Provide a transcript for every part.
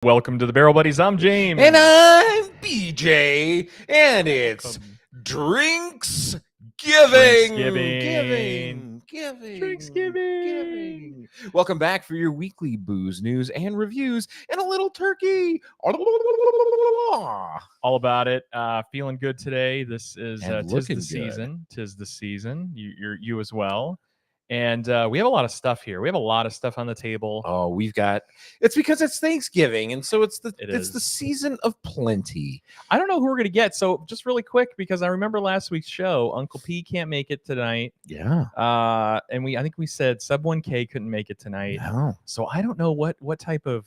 Welcome to the Barrel Buddies. I'm James. And I'm BJ, and it's Drinks Giving. Drinksgiving. Welcome back for your weekly booze news and reviews and a little turkey. All about it. Feeling good today. This is And tis looking the good. season. Tis the season. You as well. And we have a lot of stuff here. We have a lot of stuff on the table. Oh, it's because it's Thanksgiving, and so it's the is. season of plenty. I don't know who we're gonna get. So just really quick, because I remember last week's show, Uncle P can't make it tonight. Yeah. And I think we said Sub 1K couldn't make it tonight. No. So I don't know what type of.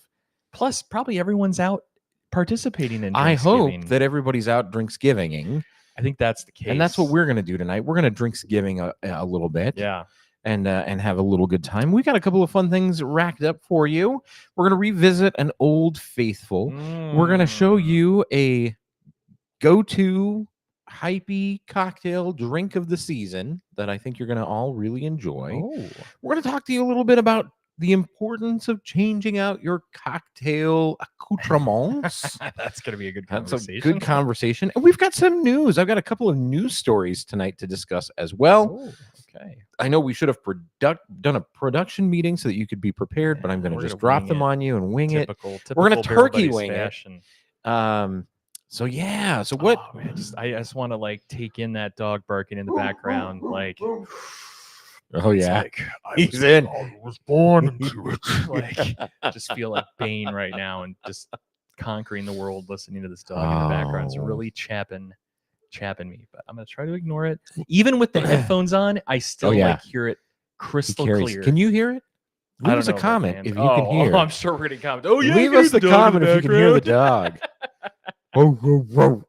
Plus, probably everyone's out participating in. I hope Drinksgiving. that everybody's out Drinksgiving. I think that's the case, And that's what we're going to do tonight. We're going to Drinksgiving a little bit. Yeah. And have a little good time. We got a couple of fun things racked up for you. We're going to revisit an old faithful. We're going to show you a go-to hypey cocktail drink of the season that I think you're going to all really enjoy. Oh. We're going to talk to you a little bit about the importance of changing out your cocktail accoutrements. That's going to be a good That's conversation. a good conversation. And we've got some news. I've got a couple of news stories tonight to discuss as well. Oh, okay. I know we should have done a production meeting so that you could be prepared, but I'm going to just drop them on you and wing Typical We're gonna Barrel turkey Buddies wing it. fashion. it. So yeah. So what? Oh, man, I just want to like take in that dog barking in the background, like. Oh it's yeah. like, He's in. I was born into it. Like, just feel like Bane right now and just conquering the world, listening to this dog in the background. It's Oh. really chapping me, but I'm gonna try to ignore it. Even with the headphones on, I still yeah. like hear it crystal clear. Can you hear it? I Leave don't us know a if I comment can. if you can hear. Oh, I'm sure we're gonna comment. Oh yeah, Leave I us hear the dog in comment if you can hear the background. dog. Whoa.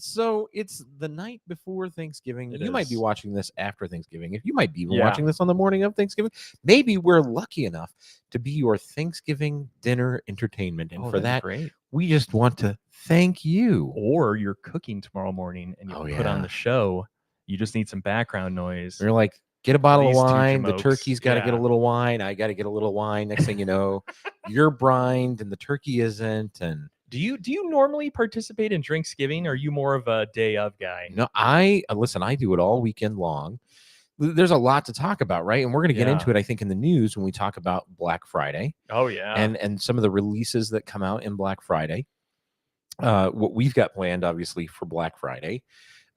So it's the night before Thanksgiving. It You might be is. watching this after Thanksgiving. If you might be even Yeah. watching this on the morning of Thanksgiving, maybe we're lucky enough to be your Thanksgiving dinner entertainment. And Oh, for that'd that, be great. we just want to thank you. Or you're cooking tomorrow morning and you put on yeah. the show. You just need some background noise. We're like, get a bottle of These two wine. The jamokes. turkey's got to get a Yeah. little wine. I got to get a little wine. Next thing you know, you're brined and the turkey isn't. And Do you normally participate in Drinksgiving? Or are you more of a day of guy? no, listen, I do it all weekend long. There's a lot to talk about, right? And we're going to get Yeah. into it, I think, in the news when we talk about Black Friday Oh yeah. and some of the releases that come out in Black Friday. What we've got planned, obviously, for Black Friday.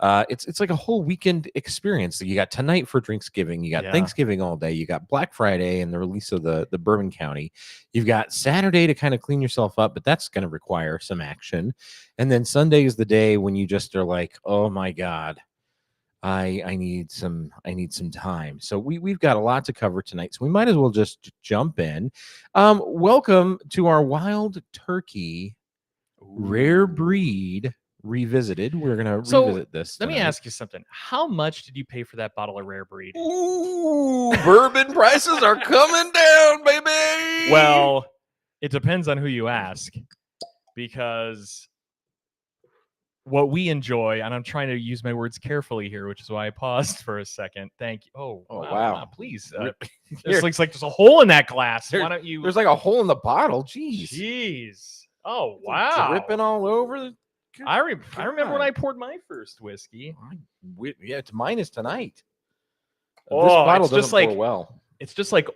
It's like a whole weekend experience. So you got tonight for Drinksgiving, you got Yeah. Thanksgiving all day, you got Black Friday and the release of the Bourbon County. You've got Saturday to kind of clean yourself up, but that's going to require some action. And then Sunday is the day when you just are like, oh my God, I need some time. So we've got a lot to cover tonight. So we might as well just jump in. Welcome to our Wild Turkey Rare Breed Revisited. We're gonna revisit this. Let me tonight. ask you something. How much did you pay for that bottle of Rare Breed? Ooh, bourbon prices are coming down, baby. Well, it depends on who you ask, because what we enjoy, and I'm trying to use my words carefully here, which is why I paused for a second. Thank you. Oh, wow. Please. Here. This looks like there's a hole in that glass. Why don't you? There's like a hole in the bottle. Jeez. Jeez. Oh, It's wow. dripping all over. I remember when God. I poured my first whiskey. Yeah, it's mine is tonight. Oh, this bottle it's just doesn't pour like- well. It's just like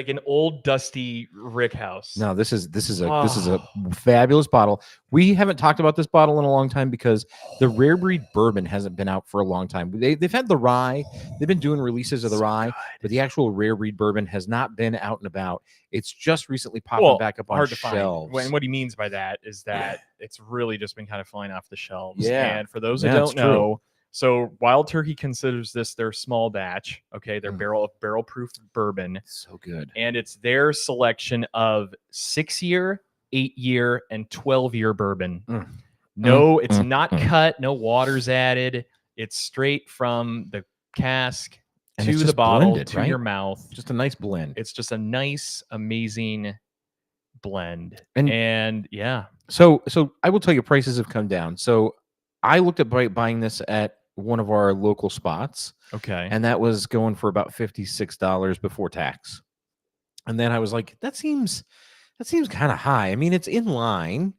an old dusty Rick house. No, this is a Oh. fabulous bottle. We haven't talked about this bottle in a long time because the Rare Breed bourbon hasn't been out for a long time. They've had the rye, they've been doing releases of the So rye, good. but the actual Rare Breed bourbon has not been out and about. It's just recently popping back up on hard to shelves. find. And what he means by that is that it's really just been kind of flying off the shelves. Yeah. And for those who Yeah, it's don't know, so Wild Turkey considers this their small batch. Okay, their barrel proof bourbon, So good. and it's their selection of 6-year, 8-year, and 12-year bourbon. Mm. No, it's Mm. not cut. No water's added. It's straight from the cask And to it's the just bottle blended, to right? your mouth. Just a nice blend. It's just a nice, amazing blend. And- And yeah, So I will tell you, prices have come down. So I looked at buying this at one of our local spots, okay. and that was going for about $56 before tax. And then I was like, that seems that seems kind of high. I mean, it's in line,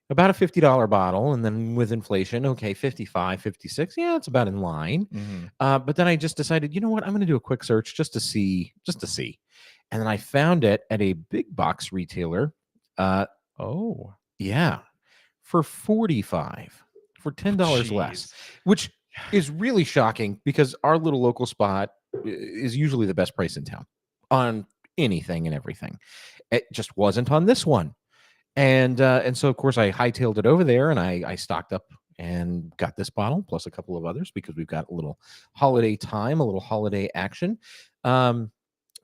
about a $50 bottle, and then with inflation, okay, 55, 56. Yeah, it's about in line. Mhm. But then I just decided, you know what? I'm going to do a quick search just to see. And then I found it at a big box retailer. Oh, Yeah, for 45, for $10 less, jeez. which is really shocking because our little local spot is usually the best price in town on anything and everything. It just wasn't on this one. And so of course I hightailed it over there and I stocked up and got this bottle plus a couple of others because we've got a little holiday time, a little holiday action.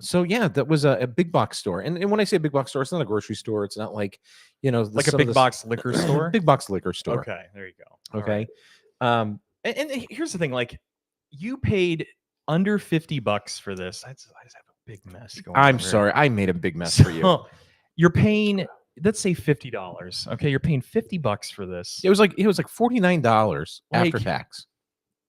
So yeah, that was a big box store. And when I say a big box store, it's not a grocery store. It's not like, Like a big box liquor store? big box liquor store. Okay, there you go. All Okay. right. And here's the thing, like you paid under $50 for this. I just have a big mess going on. I'm here. sorry. I made a big mess for you. So, you're paying, let's say $50. Okay, you're paying $50 for this. It was like $49 after Like, tax.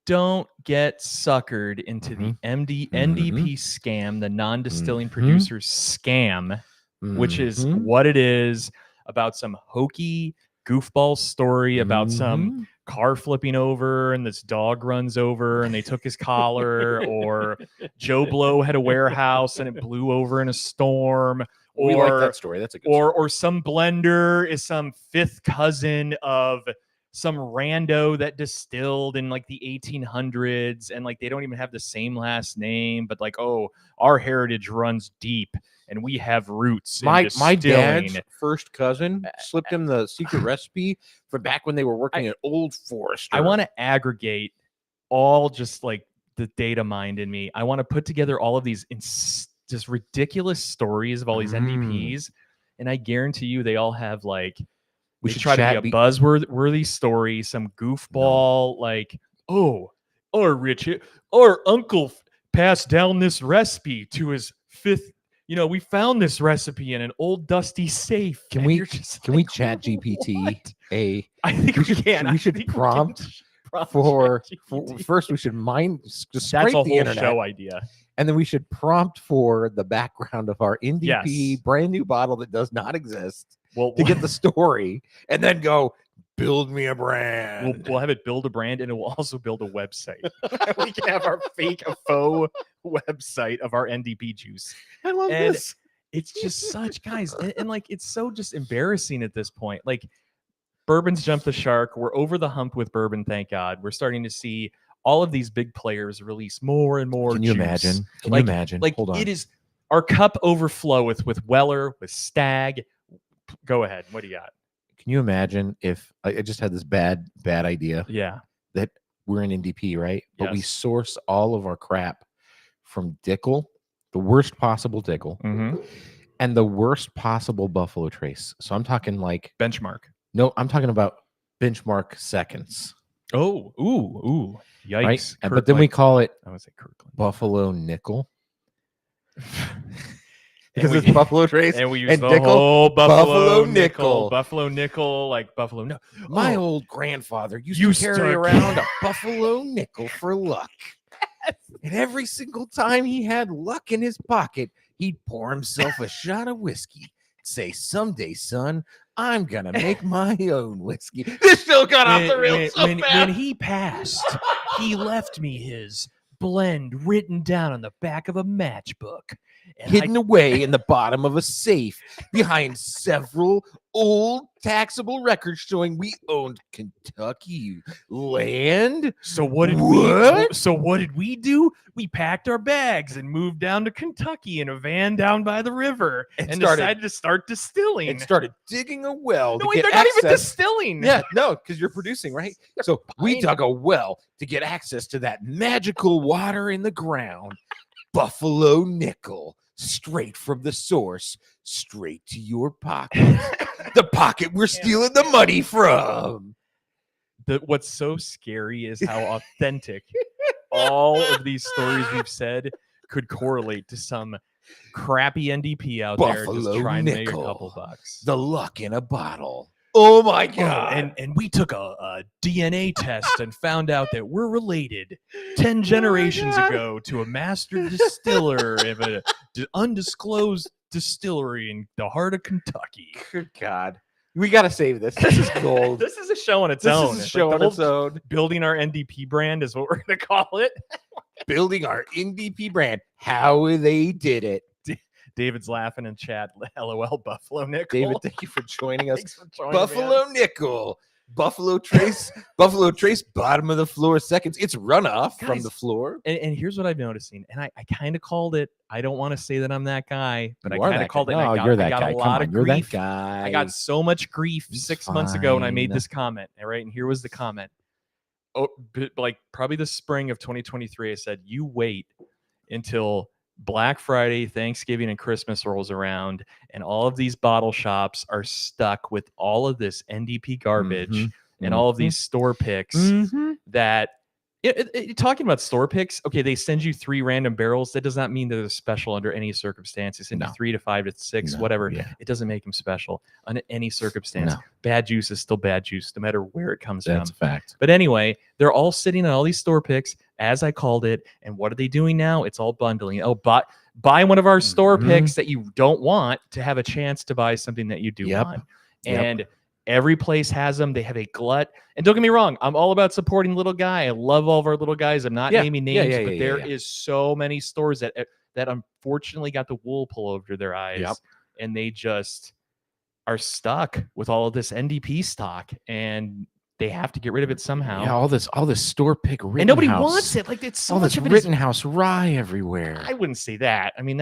Don't get suckered into the NDP scam, the non-distilling producers scam, which is what it is, about some hokey goofball story about some car flipping over and this dog runs over and they took his collar, or Joe Blow had a warehouse and it blew over in a storm, We like or that story. That's a good story. or some blender is some fifth cousin of some rando that distilled in like the 1800s, and like they don't even have the same last name, but like, oh, our heritage runs deep and we have roots in My distilling. dad's first cousin slipped him the secret recipe for back when they were working at Old Forester. I want to aggregate all just like the data mind in me. I want to put together all of these just ridiculous stories of all these NDPs, and I guarantee you they all have like, we they should try chat to be a buzzworthy story, some goofball like, oh, our uncle passed down this recipe to his fifth. We found this recipe in an old dusty safe. Can and we you're just can we like, chat GPT what? a I think we can. we I should think we can prompt prompt for ChatGPT. first we should just That's scrape a the whole internet, show idea. and then we should prompt for the background of our NDP Yes. brand new bottle that does not exist Well, to get the story, and then go build me a brand. we'll have it build a brand, and it will also build a website. We can have our faux website of our NDP juice. I love and this. It's just such, guys, and like it's so just embarrassing at this point. Like, bourbon's jumped the shark. We're over the hump with bourbon, thank God. We're starting to see all of these big players release more and more. Can you juice. imagine? Can Like- you imagine? Like, Hold on. it is, our cup overfloweth with Weller, with Stag. Go ahead. What do you got? Can you imagine if I just had this bad idea Yeah. that we're in NDP, right? But we Yes. source all of our crap from Dickel, the worst possible Dickel, Mm-hmm. and the worst possible Buffalo Trace. So I'm talking like, Benchmark. no, I'm talking about benchmark seconds, Oh, ooh, yikes! right? But then we call it I would say Kirkland Buffalo Nickel And because we- it's Buffalo Trace. and we use and the Dickel, whole Buffalo Nickel. Buffalo nickel, like Buffalo. No, My oh, old grandfather used Used to carry to- around a Buffalo Nickel for luck. And every single time he had luck in his pocket, he'd pour himself a shot of whiskey. Say, someday, son, I'm going to make my own whiskey. This show got off the rails so when fast. he passed, he left me his blend written down on the back of a matchbook. And Hidden away in the bottom of a safe behind several old taxable records showing we owned Kentucky land. So what did we do? We packed our bags and moved down to Kentucky in a van down by the river and decided to start distilling. And started digging a well no, to wait, get they're not even access. distilling. Yeah, no, because you're producing, right? So we dug a well to get access to that magical water in the ground. Buffalo Nickel, straight from the source, straight to your pocket. The pocket we're stealing the money from. What's so scary is how authentic all of these stories we've said could correlate to some crappy NDP out there Buffalo just trying to make a Nickel. couple bucks. The luck in a bottle. Oh my God. And we took a DNA test and found out that we're related 10 generations God. ago to a master distiller of a undisclosed distillery in the heart of Kentucky. Good God. We got to save this. This is gold. This is a show on its This own. is a It's show like on the its whole own. building our NDP brand is what we're going to call it. Building our NDP brand. How they did it. David's laughing in chat. LOL, Buffalo Nickel. David, thank you for joining us. Thanks for joining, Buffalo man. Nickel. Buffalo Trace. Buffalo Trace, bottom of the floor seconds. It's runoff from Guys, the floor. And here's what I'm noticing. And I kind of called it. I don't want to say that I'm that guy, but You I are kind that of called guy. it. And No, I got, you're that I got guy. a Come lot on, of you're grief. that guy. I got so much grief It's 6 months ago when I made fine. this comment. All right. And here was the comment. Oh, like probably the spring of 2023. I said, you wait until Black Friday, Thanksgiving, and Christmas rolls around, and all of these bottle shops are stuck with all of this NDP garbage and all of these store picks that talking about store picks. Okay, they send you 3 random barrels. That does not mean that they're special under any circumstance. They send you 3 to 5 to 6, whatever. Yeah. It doesn't make them special under any circumstance. No. Bad juice is still bad juice, no matter where it comes That's a from. fact. But anyway, they're all sitting on all these store picks, as I called it. And what are they doing now? It's all bundling. Oh, buy one of our store picks that you don't want to have a chance to buy something that you do want. And every place has them. They have a glut. And don't get me wrong, I'm all about supporting little guy. I love all of our little guys. I'm not naming names, but there is so many stores that unfortunately got the wool pull over their eyes, and they just are stuck with all of this NDP stock, and they have to get rid of it somehow. Yeah, all this store pick Rittenhouse. And nobody wants it. Like, it's so all much this of it. Rittenhouse rye everywhere. I wouldn't say that. I mean,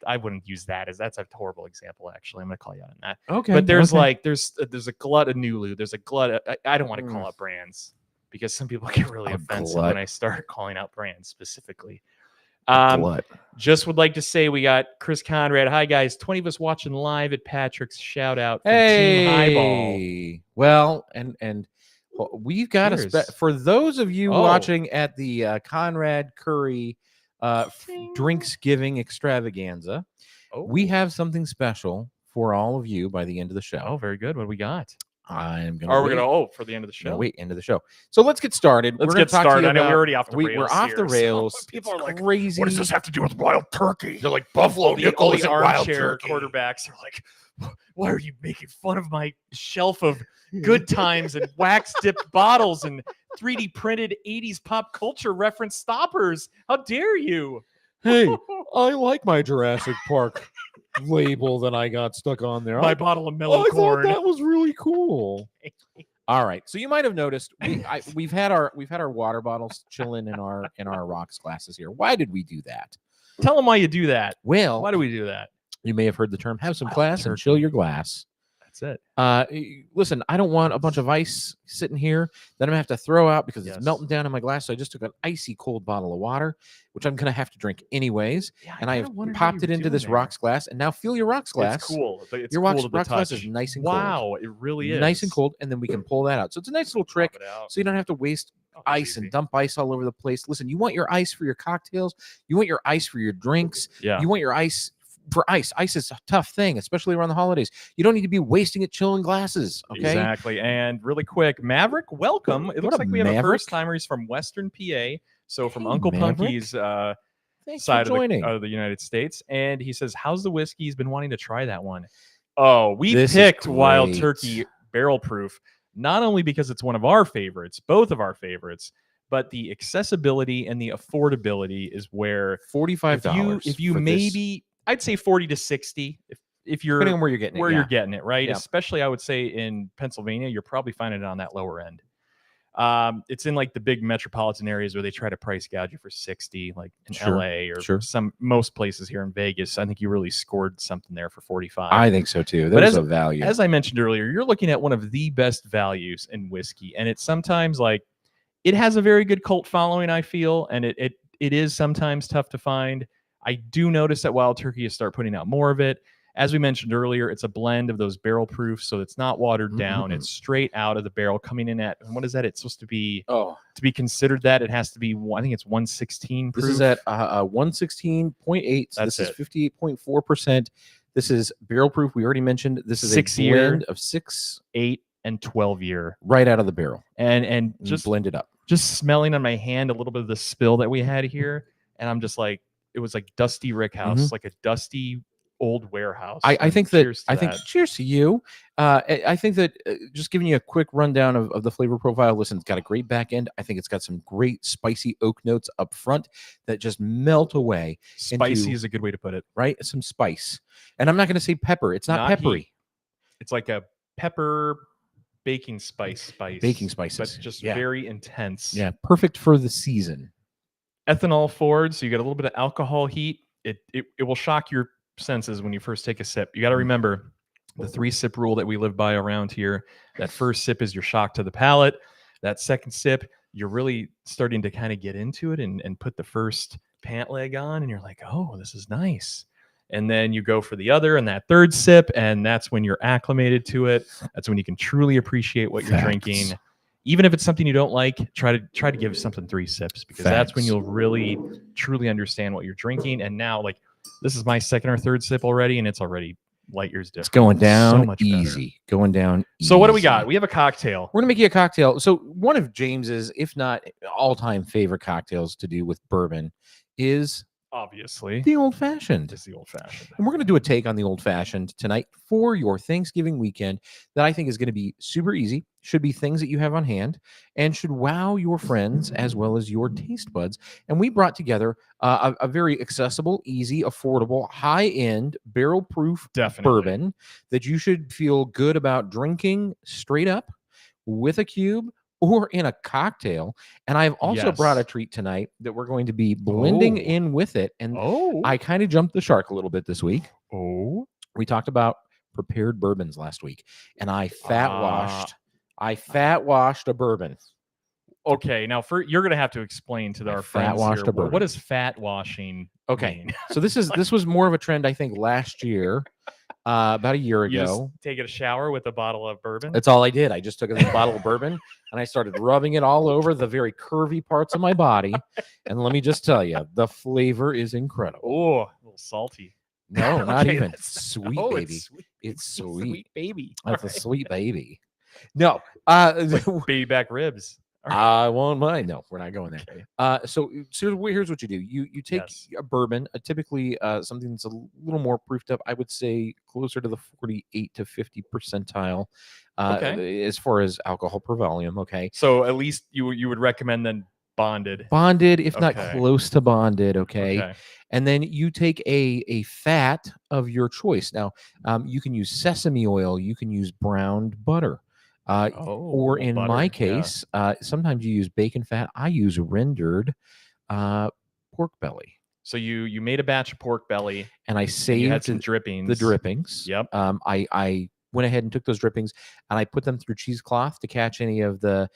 I wouldn't use that as that's a horrible example. Actually, I'm going to call you out on that. Okay, but there's there's a glut of Nulu. There's a glut. I don't want to call out brands because some people get really offensive when I start calling out brands specifically. Just would like to say we got Chris Conrad. Hi guys, 20 of us watching live at Patrick's. Shout out from Team Highball. Well, and we've got for those of you watching at the Conrad Curry Drinksgiving extravaganza, we have something special for all of you by the end of the show. Oh, very good. What do we got? I'm gonna. We're gonna for the end of the show. Wait, end of the show. So let's get started. Let's get started. I know we're already off the rails. We're off the rails. So people are like, crazy. What does this have to do with Wild Turkey? They're like Buffalo Nickel the isn't Wild armchair Turkey. quarterbacks are like, why are you making fun of my shelf of Good Times and wax dipped bottles and 3D printed 80s pop culture reference stoppers? How dare you? Hey, I like my Jurassic Park label that I got stuck on there. My bottle of mellow corn. I thought that was really cool. All right, so you might have noticed we've had our water bottles chilling in our rocks glasses here. Why did we do that? Tell them why you do that. Well, why do we do that? You may have heard the term "have some class and chill your glass." That's it. Listen, I don't want a bunch of ice sitting here that I'm gonna have to throw out because it's melting down in my glass. So I just took an icy cold bottle of water, which I'm gonna have to drink anyways. Yeah, and I have popped it into this rocks glass. And now feel your rocks glass. It's cool. It's your cool rocks glass is nice and cold. Wow, it really is nice and cold. And then we can pull that out. So it's a nice little trick. So you don't have to waste ice and dump ice all over the place. Listen, you want your ice for your cocktails. You want your ice for your drinks. Yeah. You want your ice for ice. Ice is a tough thing, especially around the holidays. You don't need to be wasting it chilling glasses. Okay. Exactly. And really quick, Maverick, welcome. It looks like we have a first timer. He's from Western PA. So from Uncle Punky's side of the United States. And he says, how's the whiskey? He's been wanting to try that one. Oh, we picked Wild Turkey Barrel Proof, not only because it's one of our favorites, both of our favorites, but the accessibility and the affordability is where $45. If you maybe I'd say 40 to 60 if you're depending on where you're getting you're getting it, right? Yeah. Especially I would say in Pennsylvania, you're probably finding it on that lower end. It's in like the big metropolitan areas where they try to price gouge you for 60, like in LA or most places here in Vegas. I think you really scored something there for 45. I think so too. There's a value. As I mentioned earlier, you're looking at one of the best values in whiskey, and it's sometimes like it has a very good cult following, I feel, and it is sometimes tough to find. I do notice that Wild Turkey is start putting out more of it. As we mentioned earlier, it's a blend of those barrel proofs, so it's not watered down. It's straight out of the barrel coming in at, what is that? It's supposed to be, to be considered that, it has to be, I think it's 116 proof. This is at 116.8. So this is 58.4%. This is barrel proof. We already mentioned this is a blend of 6, 8, and 12 year. Right out of the barrel. And just blend it up. Just smelling on my hand a little bit of the spill that we had here, and I'm just like, it was like dusty rickhouse, like a dusty old warehouse. I and think that cheers to I think that. cheers to you. I think that just giving you a quick rundown of the flavor profile. Listen, it's got a great back end. I think it's got some great spicy oak notes up front that just melt away. Spicy into- is a good way to put it. Right, some spice, and I'm not going to say pepper. It's not, Not peppery. heat. It's like a pepper baking spice, Baking spices, but just yeah. very intense. Yeah, perfect for the season. Ethanol forward, so you get a little bit of alcohol heat. It will shock your senses when you first take a sip. You got to remember the 3-sip rule that we live by around here. That first sip is your shock to the palate. That second sip, you're really starting to kind of get into it and put the first pant leg on, and you're like, oh, this is nice. And then you go for the other and that third sip, and that's when you're acclimated to it. That's when you can truly appreciate what you're Facts. drinking. Even if it's something you don't like, try to give something 3 sips, because that's when Facts. you'll really truly understand what you're drinking. And now, like, this is my second or third sip already, and it's already light years different. It's going down so much better. easy. Going down. So what do we easy. got? We have a cocktail. We're gonna make you a cocktail. So one of James's, if not all-time favorite cocktails to do with bourbon, is Obviously, the old fashioned. it's the old fashioned. And we're going to do a take on the old fashioned tonight for your Thanksgiving weekend that I think is going to be super easy, should be things that you have on hand, and should wow your friends as well as your taste buds. And we brought together a very accessible, easy, affordable, high end, barrel proof Definitely. bourbon that you should feel good about drinking straight up with a cube or in a cocktail. And I've also brought a Yes. treat tonight that we're going to be blending Oh. in with it. And Oh, I kind of jumped the shark a little bit this week. oh, We talked about prepared bourbons last week, and I fat washed a bourbon. okay. Now, you're gonna have to explain to our fat friends washed here, a bourbon. what does fat washing Okay. mean? So this was more of a trend, I think, last year, about a year You just ago. take a shower with a bottle of bourbon. That's all I did. I just took a bottle of bourbon and I started rubbing it all over the very curvy parts of my body. And let me just tell you, the flavor is incredible. Oh, a little salty. No, not Okay, even that's- sweet, oh, baby. It's sweet. It's sweet. baby. That's a All right. sweet baby. No, Baby back ribs. I won't mind. No, we're not going there. Okay. So here's what you do. You take Yes. a bourbon, typically something that's a little more proofed up. I would say closer to the 48 to 50 percentile as far as alcohol per volume. Okay, So at least you would recommend then bonded. bonded, if not Okay. close to bonded. Okay, Okay. and then you take a fat of your choice. Now, you can use sesame oil, you can use browned butter. Or in butter, my yeah. case, sometimes you use bacon fat. I use rendered pork belly, So you made a batch of pork belly. and I And you had saved some drippings. the drippings. Yep. I went ahead and took those drippings and I put them through cheesecloth to catch any of the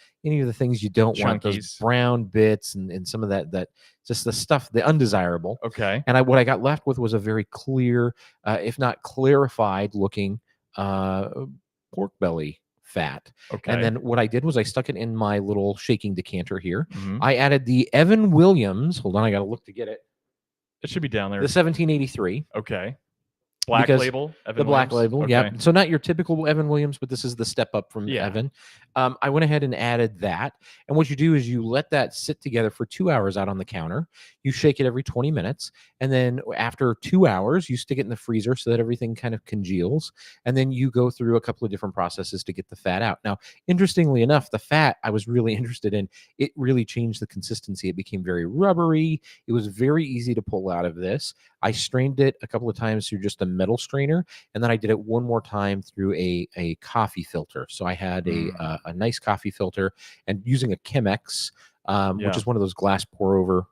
things you don't want, those Chunkies. brown bits and some of that just the stuff, the undesirable. Okay. And what I got left with was a very clear, if not clarified looking pork belly fat. Okay. And then what I did was I stuck it in my little shaking decanter here. Mhm. I added the Evan Williams. Hold on, I got to look to get it. It should be down there. The 1783. Okay. Black Because label. The Evan black Williams? label, Okay. yeah. So not your typical Evan Williams, but this is the step up from Yeah. Evan. I went ahead and added that. And what you do is you let that sit together for 2 hours out on the counter. You shake it every 20 minutes. And then after 2 hours, you stick it in the freezer so that everything kind of congeals. And then you go through a couple of different processes to get the fat out. Now, interestingly enough, the fat I was really interested in, it really changed the consistency. It became very rubbery. It was very easy to pull out of this. I strained it a couple of times through just a metal strainer, and then I did it one more time through a coffee filter. So I had a nice coffee filter, and using a Chemex, which is one of those glass pour over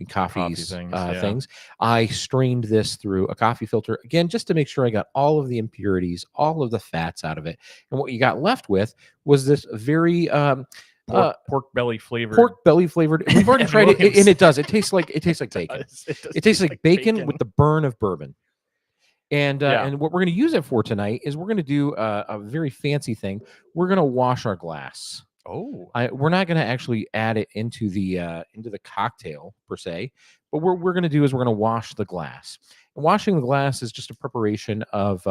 coffees things, yeah. things. I strained this through a coffee filter again, just to make sure I got all of the impurities, all of the fats out of it. And what you got left with was this very pork belly flavored. pork belly flavored. We've already Evan tried it, Williams. and it does. It tastes like bacon. does. It tastes like bacon with the burn of bourbon. And Yeah. and what we're going to use it for tonight is we're going to do a very fancy thing. We're going to wash our glass. Oh. We're not going to actually add it into the cocktail per se, but what we're going to do is we're going to wash the glass. And washing the glass is just a preparation of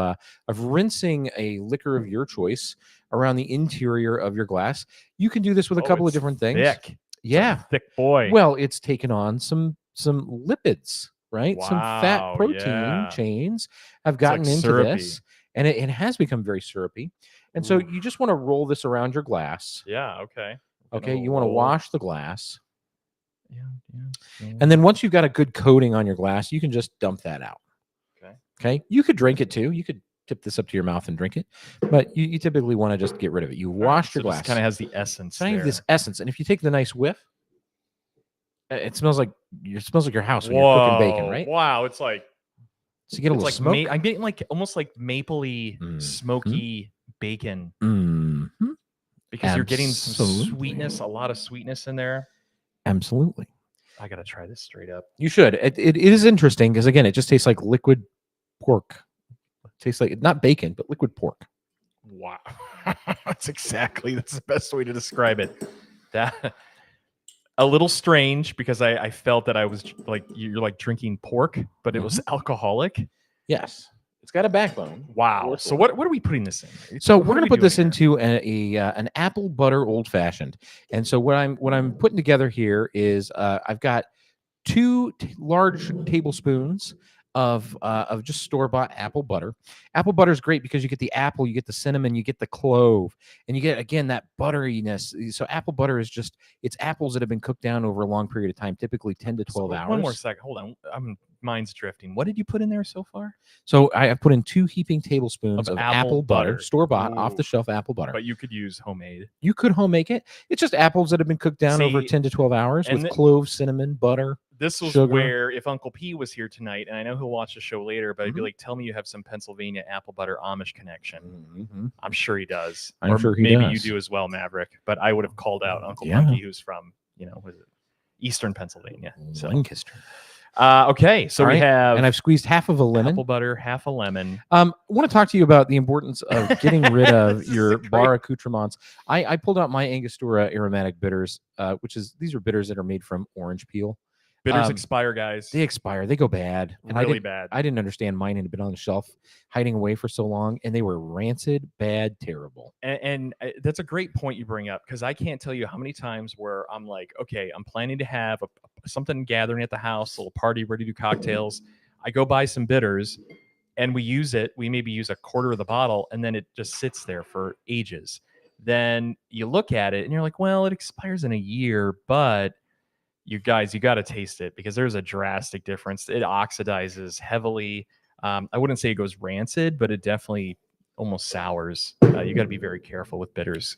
rinsing a liquor of your choice around the interior of your glass. You can do this with a couple of it's different things. Thick. It's a Yeah. thick boy. Well, it's taken on some lipids right? Some fat Wow, protein yeah. chains have It's, like, gotten into syrupy. this, and it has become very syrupy. And so Ooh. you just want to roll this around your glass. Yeah, okay. Getting a Okay, little you want to roll. wash the glass. Yeah, yeah. And then once you've got a good coating on your glass, you can just dump that out. Okay. Okay. You could drink it too. You could tip this up to your mouth and drink it, but you typically want to just get rid of it. You wash your glass. Kind of has the essence Kind of there. this essence. And if you take the nice whiff, it smells like your house when you're cooking bacon, right? Wow, it's like So you get a little like smoke. I'm getting like almost like mapley, smoky bacon because you're getting some sweetness, a lot of sweetness in there. Absolutely. I gotta try this straight up. You should. It is interesting because again, it just tastes like liquid pork. It tastes like not bacon, but liquid pork. Wow, that's the best way to describe it. That a little strange because I felt that I was like you're like drinking pork, but it was alcoholic. Yes, it's got a backbone. Wow. So what are we putting this in? So What we're are going to we put this doing into an apple butter old fashioned. And so what I'm putting together here is I've got 2 large tablespoons of just store-bought apple butter. Apple butter is great because you get the apple, you get the cinnamon, you get the clove, and you get again that butteriness. So apple butter is just it's apples that have been cooked down over a long period of time, typically 10 to 12 hours. One more second. Hold on. Mine's drifting. What did you put in there so far? So I put in 2 heaping tablespoons of apple butter, butter. store-bought, off-the-shelf apple butter. But you could use homemade. You could home make it. It's just apples that have been cooked down over See, 10 to 12 hours and with cloves, cinnamon, butter. This was sugar. where if Uncle P was here tonight, and I know he'll watch the show later, but I'd be Mhm. like, tell me you have some Pennsylvania apple butter Amish connection. Mm-hmm. I'm sure he does. I'm sure he maybe does. you do as well, Maverick. But I would have called out Uncle Yeah. Monkey, who's from, what is it? Eastern Pennsylvania. So Lancaster. okay, so All we right, have and I've squeezed half of a lemon. apple butter, half a lemon. I want to talk to you about the importance of getting rid of This is your a great- bar accoutrements. I pulled out my Angostura aromatic bitters, these are bitters that are made from orange peel. Bitters expire, guys. They expire. They go bad. And really bad. I didn't understand mine had been on the shelf hiding away for so long, and they were rancid, bad, terrible. And that's a great point you bring up because I can't tell you how many times where I'm like, okay, I'm planning to have something gathering at the house, a little party, ready to do cocktails. I go buy some bitters and we use it. We maybe use a quarter of the bottle and then it just sits there for ages. Then you look at it and you're like, well, it expires in a year, but you got to taste it because there's a drastic difference. It oxidizes heavily. I wouldn't say it goes rancid, but it definitely almost sours. You got to be very careful with bitters.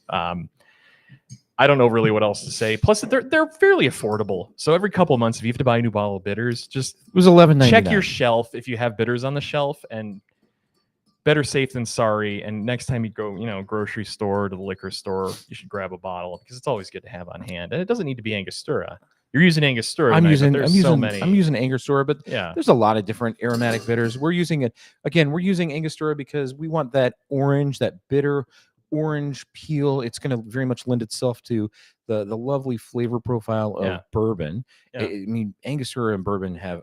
I don't know really what else to say. Plus, they're fairly affordable. So every couple of months, if you have to buy a new bottle of bitters, just It was $11.99. check your shelf if you have bitters on the shelf, and better safe than sorry. And next time you go, grocery store to the liquor store, you should grab a bottle because it's always good to have on hand. And it doesn't need to be Angostura. You're using Angostura. I'm using many. Angostura, but Yeah. there's a lot of different aromatic bitters. We're using Angostura because we want that orange, that bitter orange peel. It's going to very much lend itself to the lovely flavor profile of bourbon. Yeah. I mean, Angostura and bourbon have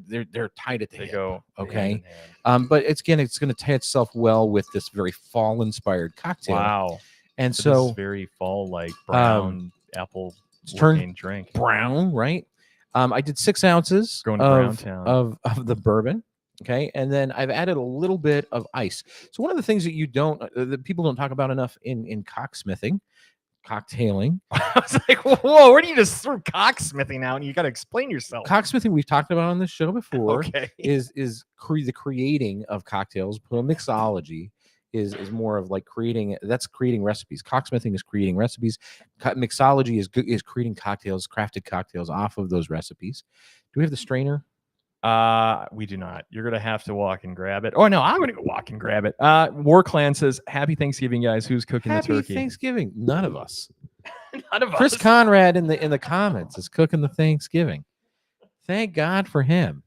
they're tied at the They hip. go Okay. hand in hand. But it's going to tie itself well with this very fall inspired cocktail. Wow. And So so this is very fall like brown apple turned working drink. brown, right? I did 6 ounces Going to Brown Town. of the bourbon. Okay. And then I've added a little bit of ice. So one of the things that people don't talk about enough in cocksmithing, cocktailing. I was like, whoa, where do you just throw cocksmithing out and you got to explain yourself? Cocksmithing we've talked about on this show before Okay. is the creating of cocktails. Mixology is more of like creating recipes. Cocksmithing is creating recipes. Mixology is creating crafted cocktails off of those recipes. Do we have the strainer? We do not. You're gonna have to walk and grab it. Oh no, I'm gonna go walk and grab it. War Clan says, "Happy Thanksgiving, guys. Who's cooking the turkey?" Happy Thanksgiving. None of us. None of Chris us. Conrad in the comments is cooking the Thanksgiving. Thank God for him.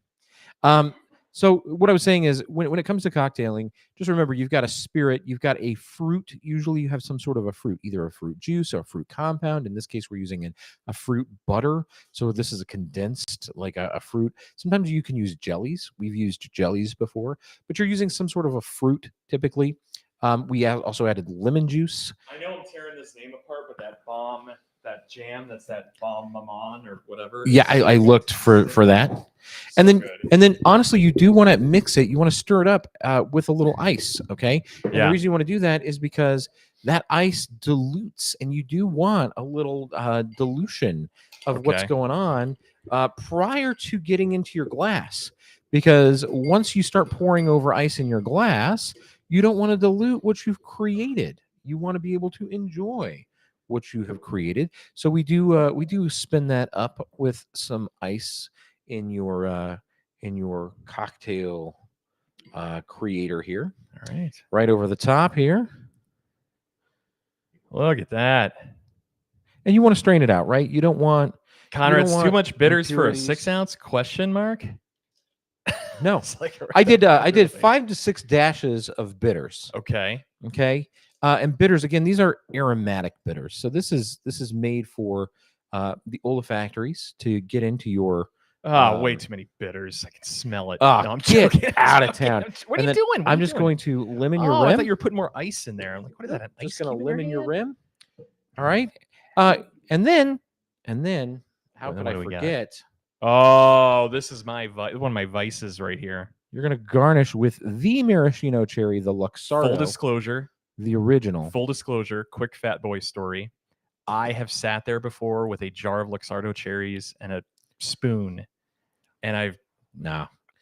So what I was saying is when it comes to cocktailing, just remember you've got a spirit, you've got a fruit. Usually you have some sort of a fruit, either a fruit juice or a fruit compound. In this case, we're using a fruit butter. So this is a condensed, like a fruit. Sometimes you can use jellies. We've used jellies before, but you're using some sort of a fruit typically. We also added lemon juice. I know I'm tearing this name apart, but that bomb that jam. That's that Bon Maman or whatever. Yeah, I looked for that. And then, honestly, you do want to mix it. You want to stir it up with a little ice, okay? And the reason you want to do that is because that ice dilutes, and you do want a little dilution of what's going on prior to getting into your glass. Because once you start pouring over ice in your glass, you don't want to dilute what you've created. You want to be able to enjoy what you have created. So we do spin that up with some ice in your cocktail creator here. All right. Right over the top here. Look at that. And you want to strain it out, right? You don't want Conrad, it's too much bitters for a impurities. 6 ounce? Question mark. No. It's like I did 5 to 6 dashes of bitters. Okay. Okay. And bitters, again, these are aromatic bitters. So this is made for the olfactories to get into your way too many bitters. I can smell it. Oh, No, I'm get joking. out of town. What are And you then doing? What I'm are you just doing? going to lemon your I rim. thought you were putting more ice in there. I'm like, what is that? An ice Just going cube to in lemon your hand? rim. All right. And then how Well, then could I what do we got? forget? Oh, this is one of my vices right here. You're going to garnish with the maraschino cherry, the Luxardo, Full disclosure. the original. Full disclosure. Quick fat boy story. I have sat there before with a jar of Luxardo cherries and a spoon, and I've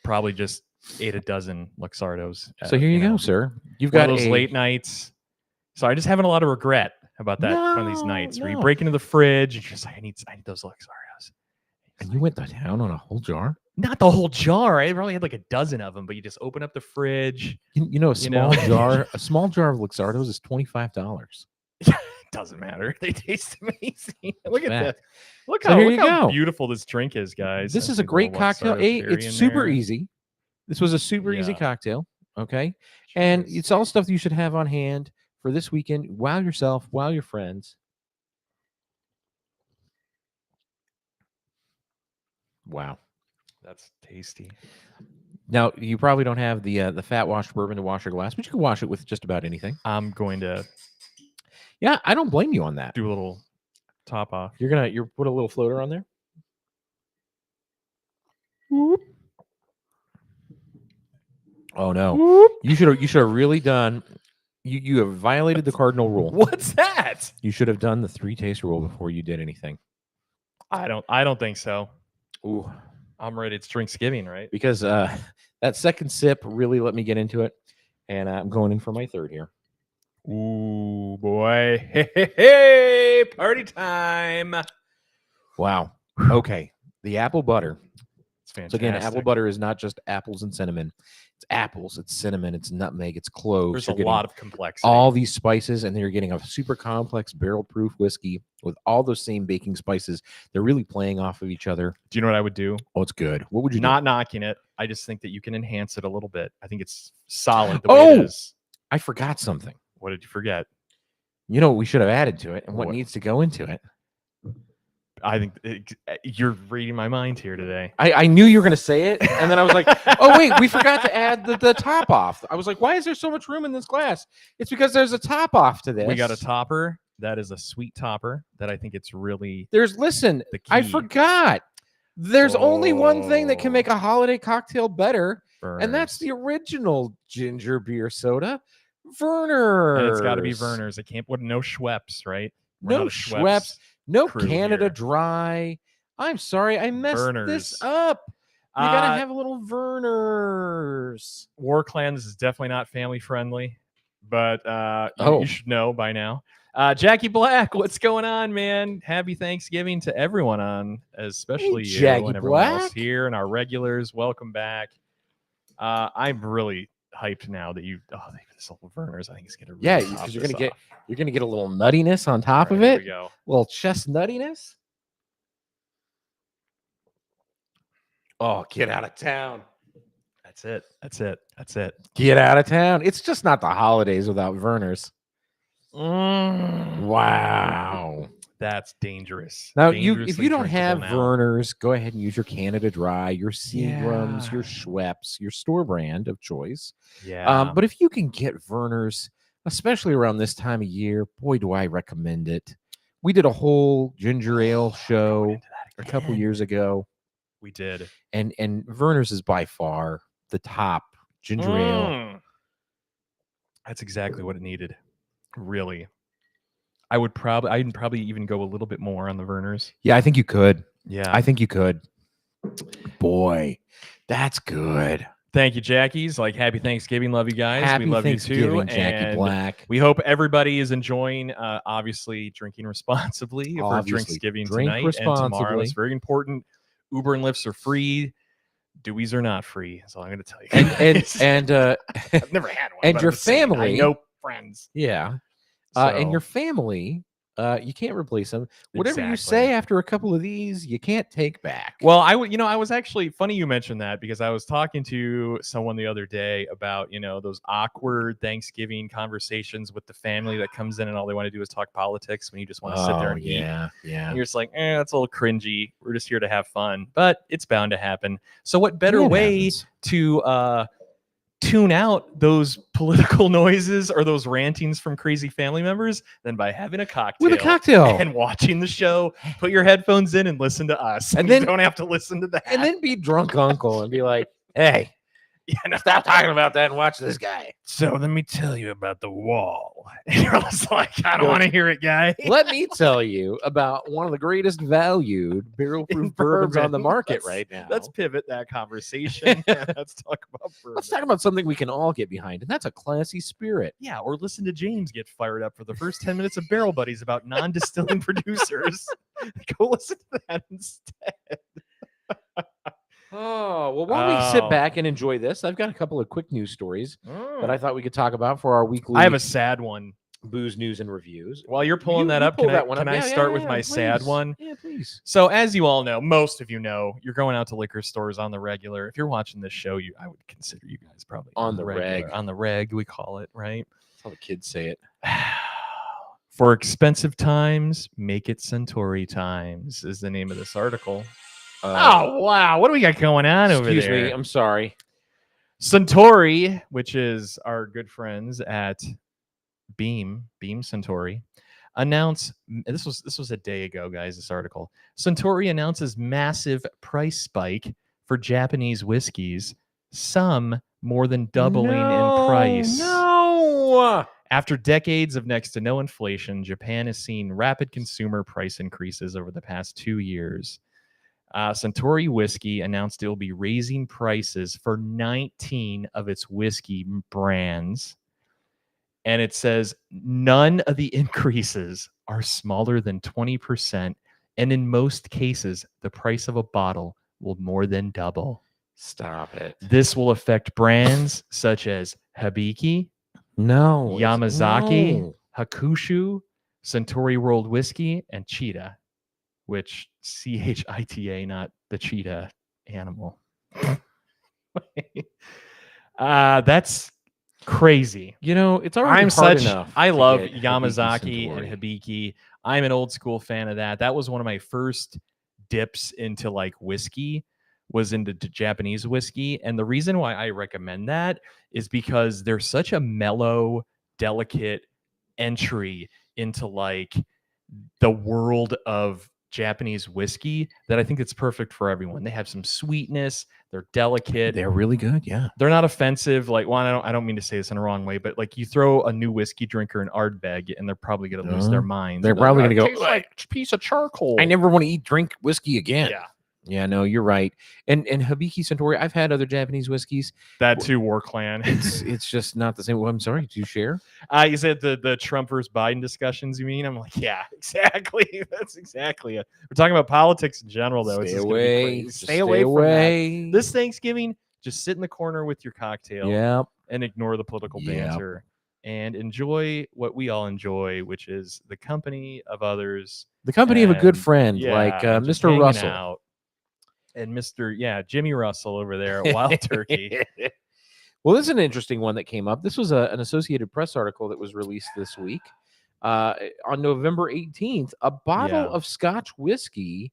probably just ate a dozen Luxardos. So here you go, sir. You've One got of those late nights. So I just having a lot of regret about that one of these nights where you break into the fridge and you're just like, I need those Luxardos. And you went to town on a whole jar? Not the whole jar. I probably had like a dozen of them, but you just open up the fridge. You know, a small jar of Luxardos is $25. Doesn't matter. They taste amazing. Look at fact. this. Look So how, here look you how go. beautiful this drink is, guys. This I is a see great little cocktail. Luxardo cherry It's in super there. easy. This was a super easy cocktail. Okay. And Jeez. it's all stuff that you should have on hand for this weekend. Wow yourself, wow your friends. Wow. That's tasty. Now, you probably don't have the fat washed bourbon to wash your glass, but you can wash it with just about anything. I'm going to Yeah, I don't blame you on that. do a little top off. You're put a little floater on there. Oh no. You should have really done you have violated the cardinal rule. What's that? You should have done the 3 taste rule before you did anything. I don't think so. Ooh. I'm ready. It's Drinksgiving, right? Because that second sip really let me get into it. And I'm going in for my third here. Ooh, boy. Hey, party time. Wow. Okay. The apple butter. It's fantastic. So again, apple butter is not just apples and cinnamon. It's apples, it's cinnamon, it's nutmeg, it's cloves. There's You're a getting lot of complexity. all these spices, and then you're getting a super complex barrel-proof whiskey with all those same baking spices. They're really playing off of each other. Do you know what I would do? Oh, it's good. What would you Not do? knocking it. I just think that you can enhance it a little bit. I think it's solid the way it is. I forgot something. What did you forget? You know what we should have added to it, and what What? needs to go into it. I think you're reading my mind here today. I knew you were going to say it, and then I was like, oh, wait, we forgot to add the top off. I was like, why is there so much room in this glass? It's because there's a top off to this. We got a topper. That is a sweet topper that I think it's really Listen, the key. I forgot. There's only one thing that can make a holiday cocktail better, and that's the original ginger beer soda, Werner. And it's got to be Werner's. It can't put no Schweppes, right? We're No not a Schweppes. No crew Canada here. Dry. I'm sorry, I messed Werner's. this up. You gotta Uh, have a little Werner's. War Clans is definitely not family friendly, but Oh. you should know by now. Jackie Black, what's going on, man? Happy Thanksgiving to everyone on, especially you Jackie and everyone else Black. here and our regulars. Welcome back. I'm really hyped now that this little Werner's. I think it's gonna really Yeah, top because you're this gonna off. get a little nuttiness on top All of right, it. Here we go. A little chestnuttiness. Oh, get out of town. That's it. That's it. That's it. Get out of town. It's just not the holidays without Werner's. Wow. That's dangerous. Now, if you Dangerously don't have drinkable now. Werner's, go ahead and use your Canada Dry, your Seagrams, Yeah. your Schweppes, your store brand of choice. Yeah. But if you can get Werner's, especially around this time of year, boy, do I recommend it. We did a whole ginger ale Going show into that a couple again. years ago, We did. and Verner's is by far the top ginger ale. Mm. That's exactly what it needed. Really. I'd probably even go a little bit more on the Verners. Yeah, I think you could. Yeah. I think you could. Boy, that's good. Thank you, Jackies. Like, happy Thanksgiving. Love you guys. Happy we love Thanksgiving, you too. Jackie and Black. we hope everybody is enjoying, obviously, drinking responsibly for Obviously, Thanksgiving drink tonight and tomorrow. responsibly. It's very important. Uber and Lyfts are free. Deweys are not free. That's all I'm going to tell you. And I've never had one. and but your I'm just saying, I family- know friends. yeah, and So- your family, you can't replace them. Whatever you Exactly. say after a couple of these, you can't take back. Well, I was actually funny you mentioned that because I was talking to someone the other day about, those awkward Thanksgiving conversations with the family that comes in and all they want to do is talk politics when you just want to sit there and eat. yeah. And you're just like, that's a little cringy. We're just here to have fun, but it's bound to happen. So what better way to tune out those political noises or those rantings from crazy family members than by having a cocktail with a cocktail and watching the show? Put your headphones in and listen to us, And and then- you don't have to listen to that. and then be drunk uncle and be like, hey, stop talking about that and watch this guy. So let me tell you about the wall. And you're just like, I don't You're want to hear it, guy. Let me tell you about one of the greatest valued barrel-proof bourbons on the bourbon. market Let's- right now. Let's pivot that conversation. Let's talk about bourbon. Let's talk about something we can all get behind, and that's a classy spirit. Yeah, or listen to James get fired up for the first 10 minutes of Barrel Buddies about non-distilling producers. Go listen to that instead. Oh, well, while we sit Oh. back and enjoy this, I've got a couple of quick news stories that I thought we could talk about for our weekly I have a sad one. booze news and reviews. While you're pulling that You up, pull can that I, one can up. I Yeah, start yeah, with yeah, my sad please. one? Yeah, please. So, as you all know, most of you know, you're going out to liquor stores on the regular. If you're watching this show, I would consider you guys probably On the regular. reg. On the reg, we call it, right? That's how the kids say it. For expensive times, make it Centauri times is the name of this article. Oh, wow. What do we got going on over excuse there? me. I'm sorry. Centauri, which is our good friends at Beam Centauri, this was a day ago, guys, this article. Centauri announces massive price spike for Japanese whiskeys, some more than doubling in price. No. After decades of next to no inflation, Japan has seen rapid consumer price increases over the past 2 years. Centauri Whiskey announced it will be raising prices for 19 of its whiskey brands. And it says none of the increases are smaller than 20%. And in most cases, the price of a bottle will more than double. Stop it. This will affect brands such as Hibiki, No. Yamazaki, no. Hakushu, Centauri World Whiskey, and Cheetah, which CHITA, not the cheetah animal. That's crazy. You know, it's already I'm hard such enough. I to love get Hibiki Yamazaki Centauri. and Hibiki. I'm an old school fan of that. That was one of my first dips into like whiskey, was into Japanese whiskey. And the reason why I recommend that is because they're such a mellow, delicate entry into like the world of Japanese whiskey that I think it's perfect for everyone. They have some sweetness, they're delicate, They're really good. Yeah. they're not offensive. Like, well, I don't mean to say this in a wrong way, but like you throw a new whiskey drinker in Ardbeg and they're probably going to lose their minds. They're They'll be probably like, gonna go, "Tastes like a piece of charcoal. I never want to drink whiskey again. Yeah, Yeah, no, you're right. And Hibiki Centauri, I've had other Japanese whiskeys. that too, War Clan. It's just not the same. Well, I'm sorry. Do you share? You said the Trump versus Biden discussions, you mean? I'm like, yeah, exactly. That's exactly it. We're talking about politics in general, though. It's Stay just gonna be away. crazy. Just Stay away from that. away. This Thanksgiving, just sit in the corner with your cocktail Yeah. and ignore the political Yep. banter and enjoy what we all enjoy, which is the company of others. The company of a good And, friend yeah, like and just Mr. hanging Russell. out. And Jimmy Russell over there at Wild Turkey. Well, this is an interesting one that came up. This was an Associated Press article that was released this week. On November 18th, a bottle Yeah. of Scotch whiskey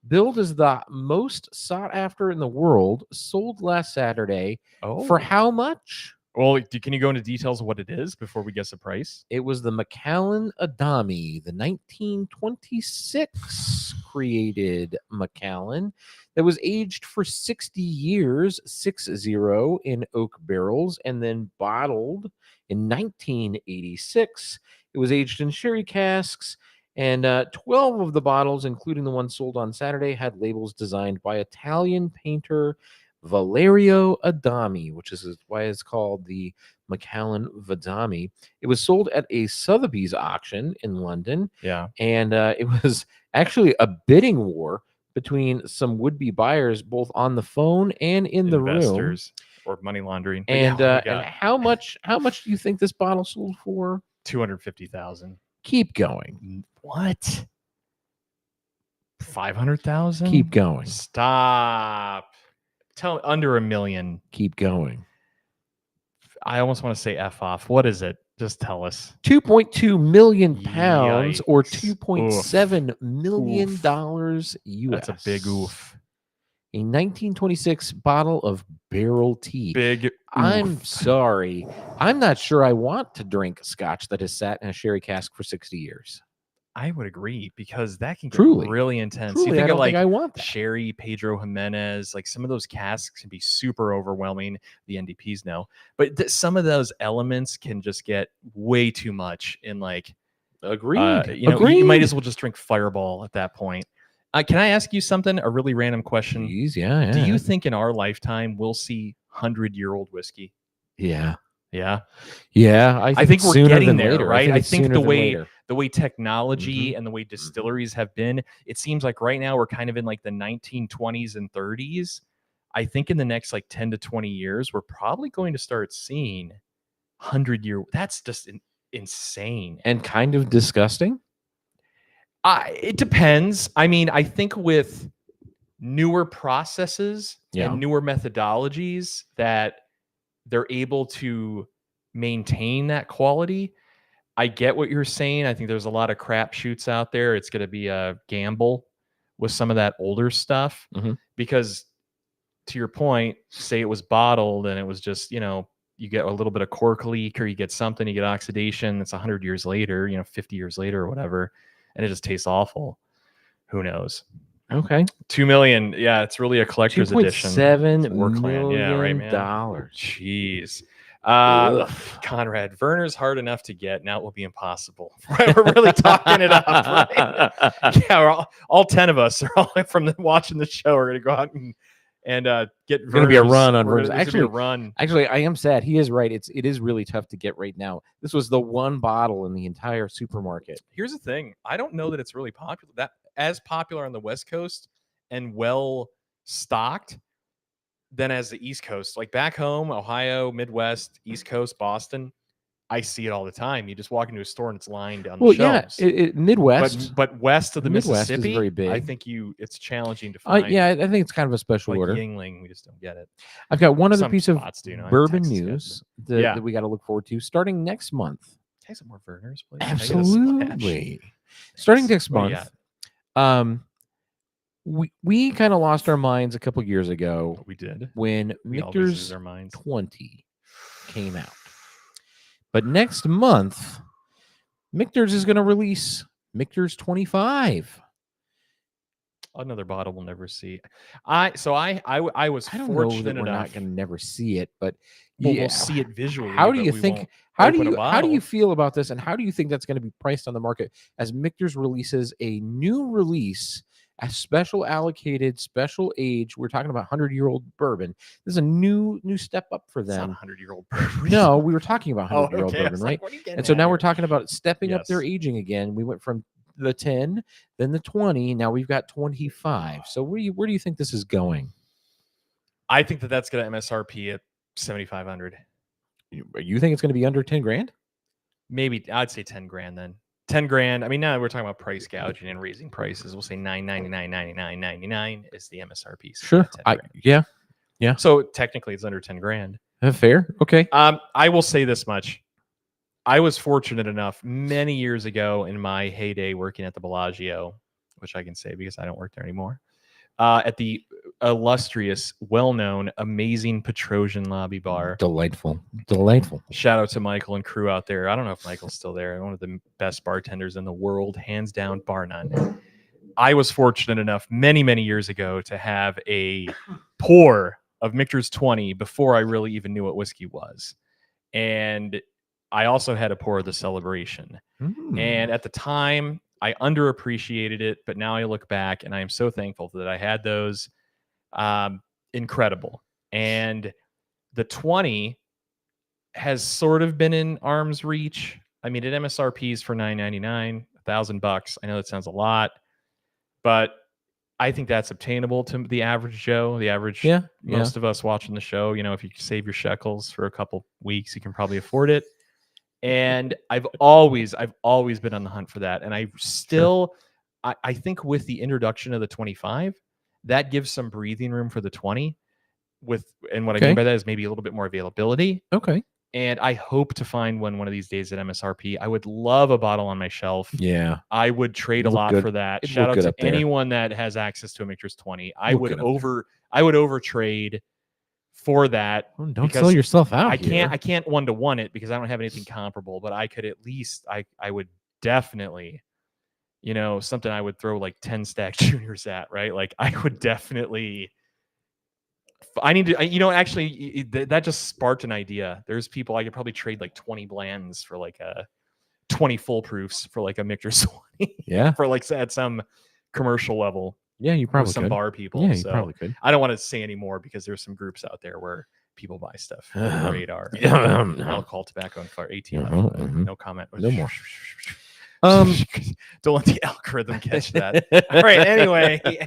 billed as the most sought after in the world sold last Saturday Oh, for how much? Well, can you go into details of what it is before we guess the price? It was the Macallan Adami, the 1926 created Macallan that was aged for 60 years, 60 in oak barrels, and then bottled in 1986. It was aged in sherry casks, and 12 of the bottles, including the one sold on Saturday, had labels designed by Italian painter Valerio Adami, which is why it's called the Macallan Vadami. It was sold at a Sotheby's auction in London, Yeah. and it was actually a bidding war between some would-be buyers, both on the phone and in the room. Investors or money laundering. But And yeah, what do we and got? how much do you think this bottle sold for? 250,000. Keep going. What? 500,000? Keep going. Stop. Tell under $1 million. Keep going. I almost want to say F off. What is it? Just tell us. 2.2 million pounds or Yikes. $2.7 million US. That's a big oof. A 1926 bottle of barrel tea. Big oof. I'm sorry. I'm not sure I want to drink scotch that has sat in a sherry cask for 60 years. I would agree because that can get Truly. really intense. Truly, You think I of don't like think I want that. Sherry, Pedro Jimenez, like some of those casks can be super overwhelming. The NDPs know, but some of those elements can just get way too much in like, Agreed. you might as well just drink Fireball at that point. Can I ask you something? A really random question. Jeez, yeah. Do you think in our lifetime we'll see 100-year-old whiskey? Yeah. Yeah. Yeah. I think we're sooner getting than there, later. right? I it's think sooner the than way later. the way technology and the way distilleries have been, it seems like right now we're kind of in like the 1920s and 30s. I think in the next like 10 to 20 years, we're probably going to start seeing 100-year. That's just insane. And kind of disgusting. It depends. I mean, I think with newer processes Yeah. and newer methodologies that they're able to maintain that quality. I get what you're saying. I think there's a lot of crap shoots out there. It's going to be a gamble with some of that older stuff because to your point, say it was bottled and it was just, you get a little bit of cork leak or you get something, you get oxidation. It's 100 years later, 50 years later or whatever, and it just tastes awful. Who knows? Okay. 2 million. Yeah, it's really a collector's edition. $2.7 Workland. Yeah, right, million. man. Jeez. Conrad, Werner's hard enough to get. Now it will be impossible. We're really talking it up. Right? Yeah, we're all 10 of us are all watching the show. We're gonna go out and get. It's gonna be a run on Werner's. Werner's. Actually, I am sad. He is right. It is really tough to get right now. This was the one bottle in the entire supermarket. Here's the thing. I don't know that it's really popular. That as popular on the West Coast and well stocked than as the East Coast. Like back home, Ohio, Midwest, East Coast, Boston, I see it all the time. You just walk into a store and it's lined down the shelves. Yeah, Midwest. But west of the Midwest is Mississippi, very big. I think it's challenging to find. Yeah, I think it's kind of a special like order. Yingling, we just don't get it. I've got one other Some piece of spots do, bourbon Texas news does, that we got to look forward to starting next month. Can I have some more Werners, please? Absolutely. Starting next What do you month. We kind of lost our minds a couple years ago We did. when We always lose Michter's our minds. 20 came out. But next month, Michter's is going to release Michter's 25. Another bottle we'll never see. I was I don't know fortunate that we're enough. not going to never see it, but Well, yeah. we'll see it visually. How do but you we think? won't How do open a you bottle. feel about this? And how do you think that's going to be priced on the market as Michter's releases a new release, a special allocated, special age? We're talking about 100-year-old bourbon. This is a new step up for It's not them. 100-year-old bourbon. No, we were talking about Oh, 100-year-old okay. I bourbon, was right? like, what are you getting And so at now here? we're talking about stepping up their Yes. aging again. We went from the 10, then the 20. Now we've got 25. So where do you think this is going? I think that's going to MSRP at 7,500. You think it's going to be under 10 grand? Maybe I'd say 10 grand then. 10 grand. I mean, now we're talking about price gouging and raising prices. We'll say $9.99, is the MSRP. So Sure. 10 grand. Yeah. So technically, it's under 10 grand. Fair. Okay. I will say this much. I was fortunate enough many years ago in my heyday working at the Bellagio, which I can say because I don't work there anymore. At the illustrious, well-known, amazing Petrosian lobby bar. Delightful. Shout out to Michael and crew out there. I don't know if Michael's still there. One of the best bartenders in the world, hands down, bar none. I was fortunate enough many, many years ago to have a pour of Michter's 20 before I really even knew what whiskey was. And I also had a pour of the Celebration. And at the time, I underappreciated it, but now I look back and I am so thankful that I had those. Incredible. And the 20 has sort of been in arm's reach. I mean, it MSRPs for $9.99, $1,000. I know that sounds a lot, but I think that's obtainable to the average Joe, the average most of us watching the show. You know, if you save your shekels for a couple weeks, you can probably afford it. And I've always been on the hunt for that. And I still, I think with the introduction of the 25, that gives some breathing room for the 20 and what I mean by that is maybe a little bit more availability. Okay. And I hope to find one of these days at MSRP. I would love a bottle on my shelf. Yeah. I would trade a lot for that. Shout out to anyone that has access to a Michter's 20. I would over trade for that. Don't sell yourself out. I can't 1-to-1 it because I don't have anything comparable, but I could at least I would definitely, you know, something I would throw like 10 stack juniors at, right? Like I would definitely I need to, you know, actually that just sparked an idea. There's people I could probably trade like 20 Blands for like a 20 full proofs for like a Michter's 20. Yeah. For like at some commercial level. Yeah, you probably some could. bar people. Yeah, you probably could. I don't want to say any more because there's some groups out there where people buy stuff on the radar. Alcohol, tobacco, and fire. 18. No comment. No more. Don't let the algorithm catch that. All right.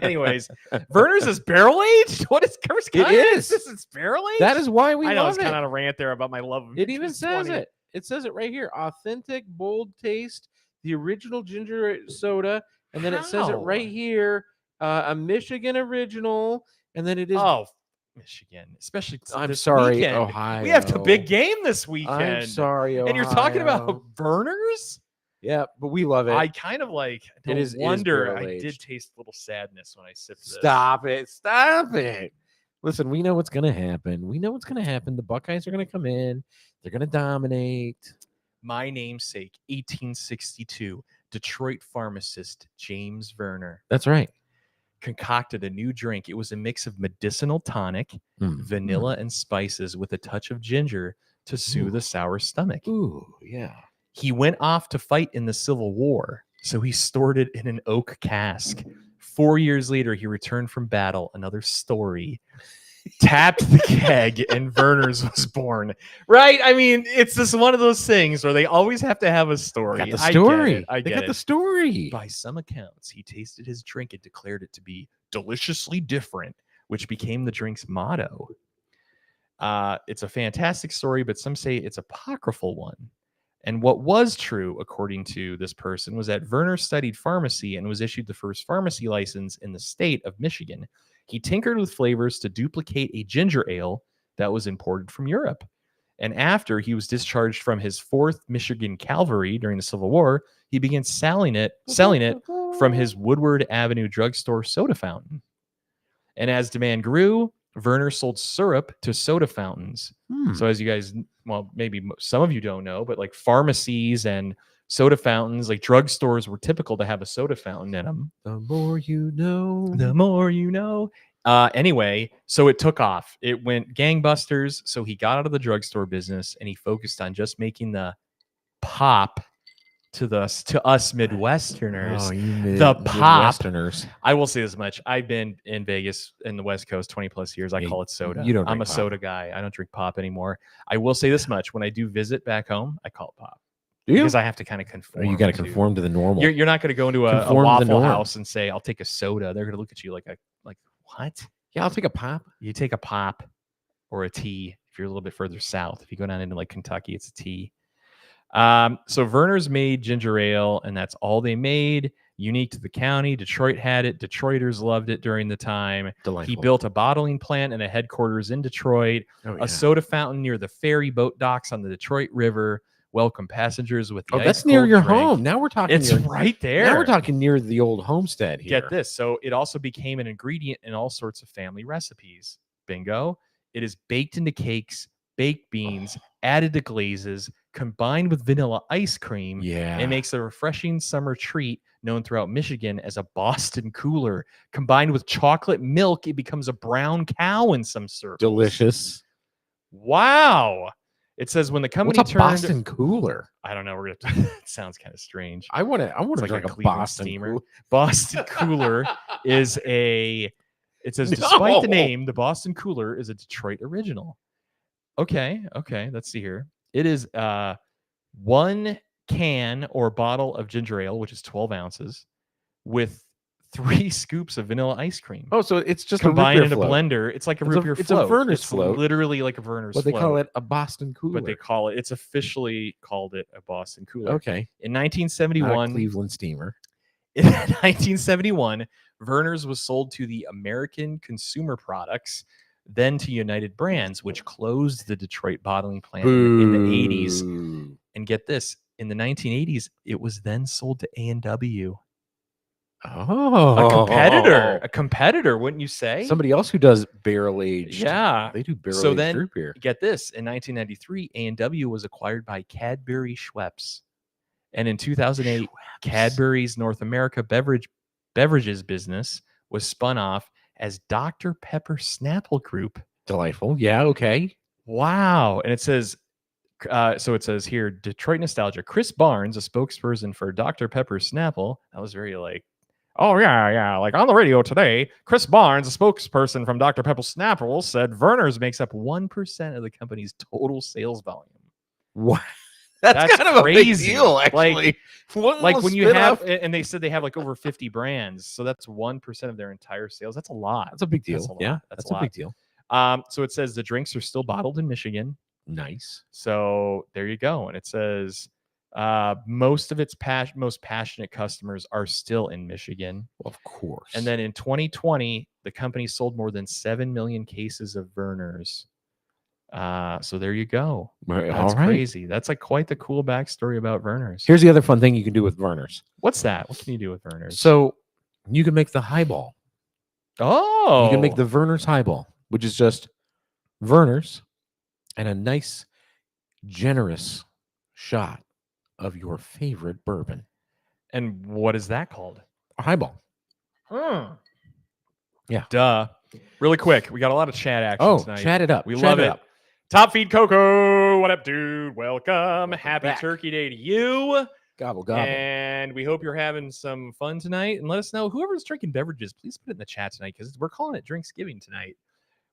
Anyways, Werner's is barrel aged. What is Curse? It is. This is barrel aged. That is why we I know love it's kind of a rant there about my love of it. Even says 20. it. It says it right here. Authentic, bold taste. The original ginger soda, and then it says it right here. A Michigan original, and then it is. Oh, Michigan, especially. I'm sorry, weekend. Ohio. We have the big game this weekend. I'm sorry, Ohio. And you're talking about Werner's. Yeah, but we love it. I kind of like. It is wonder. I barrel-aged. did taste a little sadness when I sipped this. Stop it! Listen, we know what's gonna happen. The Buckeyes are gonna come in. They're gonna dominate. My namesake, 1862, Detroit pharmacist James Werner. That's right. Concocted a new drink. It was a mix of medicinal tonic, vanilla, and spices with a touch of ginger to soothe a sour stomach. Ooh, yeah. He went off to fight in the Civil War, so he stored it in an oak cask. 4 years later, he returned from battle. Another story. Tapped the keg, and Werner's was born. Right? I mean, it's just one of those things where they always have to have a story. Got the story. I get it. The story. By some accounts, he tasted his drink and declared it to be deliciously different, which became the drink's motto. It's a fantastic story, but some say it's apocryphal one. And what was true, according to this person, was that Werner studied pharmacy and was issued the first pharmacy license in the state of Michigan. He tinkered with flavors to duplicate a ginger ale that was imported from Europe. And after he was discharged from his 4th Michigan Cavalry during the Civil War, he began selling it from his Woodward Avenue drugstore soda fountain. And as demand grew, Werner sold syrup to soda fountains. So as you guys, well, maybe some of you don't know, but like pharmacies and soda fountains, like drugstores were typical to have a soda fountain in them. The more you know. The more you know. Anyway, so it took off. It went gangbusters. So he got out of the drugstore business and he focused on just making the pop to us Midwesterners. Oh, the pop. Midwesterners. I will say this much. I've been in Vegas in the West Coast 20 plus years. I call it soda. I'm a soda guy. I don't drink pop anymore. I will say this much. When I do visit back home, I call it pop. Do you? Because I have to kind of conform. You got to conform to the normal. You're not going to go into a Waffle House and say, I'll take a soda. They're going to look at you like what? Yeah, I'll take a pop. You take a pop or a tea if you're a little bit further south. If you go down into like Kentucky, it's a tea. So Werner's made ginger ale, and that's all they made. Unique to the county. Detroit had it. Detroiters loved it during the time. Delightful. He built a bottling plant and a headquarters in Detroit. A soda fountain near the ferry boat docks on the Detroit River Welcome passengers with the Oh, that's ice near cold your drink. home. Now we're talking. It's right there. Now we're talking near the old homestead here. Get this. So it also became an ingredient in all sorts of family recipes. Bingo. It is baked into cakes, baked beans, added to glazes, combined with vanilla ice cream. Yeah. And makes a refreshing summer treat known throughout Michigan as a Boston cooler. Combined with chocolate milk, it becomes a brown cow in some circles. Delicious. Wow. It says when the company What's a turned, Boston cooler? I don't know. We're gonna. It sounds kind of strange. I want to It's drink a Cleveland Boston steamer. cooler. Boston Cooler is a. It says despite the No. name, the Boston Cooler is a Detroit original. Okay. Let's see here. It is 1 can or bottle of ginger ale, which is 12 ounces, with 3 scoops of vanilla ice cream. Oh, so it's just combined a in a root beer float. blender. It's like a It's root beer it's a float. Verner's It's float. literally like a Verner's But they float. call it a Boston cooler. But they call it. It's officially called it a Boston Cooler. Okay. In Not a 1971, Cleveland steamer. in 1971, Verner's was sold to the American Consumer Products, then to United Brands, which closed the Detroit bottling plant in the 80s. Boo. And get this, in the 1980s, it was then sold to A&W. Oh, A competitor, wouldn't you say? Somebody else who does barrel aged. Yeah. They do barrel So aged then- root beer. Get this, in 1993, A&W was acquired by Cadbury Schweppes. And in 2008, Cadbury's North America beverages business was spun off as Dr. Pepper Snapple Group. Delightful. Yeah. Okay. Wow. And it says, so it says here, Detroit Nostalgia. Chris Barnes, a spokesperson for Dr. Pepper Snapple. That was very like, oh, yeah. Like on the radio today, Chris Barnes, a spokesperson from Dr. Pepper Snapple, said Verner's makes up 1% of the company's total sales volume. What? That's kind of a big crazy. deal, Like- actually. Like when you have, and they said they have like over 50 brands. So that's 1% of their entire sales. That's a lot. That's a big deal. That's a lot. Yeah, That's that's a a big lot. deal. So it says the drinks are still bottled in Michigan. Nice. So there you go. And it says most of its most passionate customers are still in Michigan. Well, of course. And then in 2020, the company sold more than 7 million cases of Verner's. So there you go. Right, That's all right. crazy. That's like quite the cool backstory about Verner's. Here's the other fun thing you can do with Verner's. What's that? What can you do with Verner's? So you can make the highball. Oh, You can make the Verner's highball, which is just Verner's and a nice, generous shot of your favorite bourbon. And what is that called? A highball. Yeah. Duh. Really quick. We got a lot of chat action Oh, tonight. chat it up. We Chat love it. up. Top Feed Coco. What up, dude? Welcome. Happy back. Turkey Day to you. Gobble, gobble. And we hope you're having some fun tonight. And let us know, whoever's drinking beverages, please put it in the chat tonight because we're calling it Drinksgiving tonight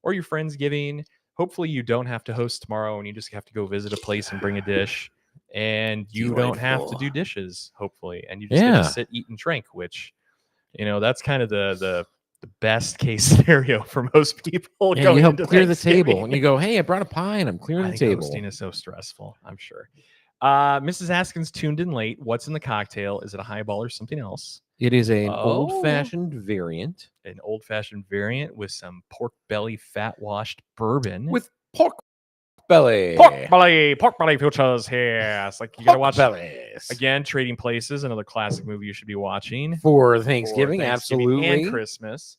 or your Friendsgiving. Hopefully you don't have to host tomorrow and you just have to go visit a place and bring a dish. And you don't have to Delightful. do dishes, hopefully. And you just get Yeah. to sit, eat, and drink, which, that's kind of the best case scenario for most people. Yeah, going you help into clear the table Thanksgiving. and you go, hey, I brought a pie and I'm clearing I the think table. hosting is so stressful, I'm sure. Mrs. Haskins tuned in late. What's in the cocktail? Is it a highball or something else? It is an Oh. old-fashioned variant An old-fashioned variant with some pork belly fat-washed bourbon. with pork belly. pork belly futures here. It's like you gotta Pork watch bellies. again. Trading Places, another classic movie you should be watching For for Thanksgiving, absolutely. and Christmas.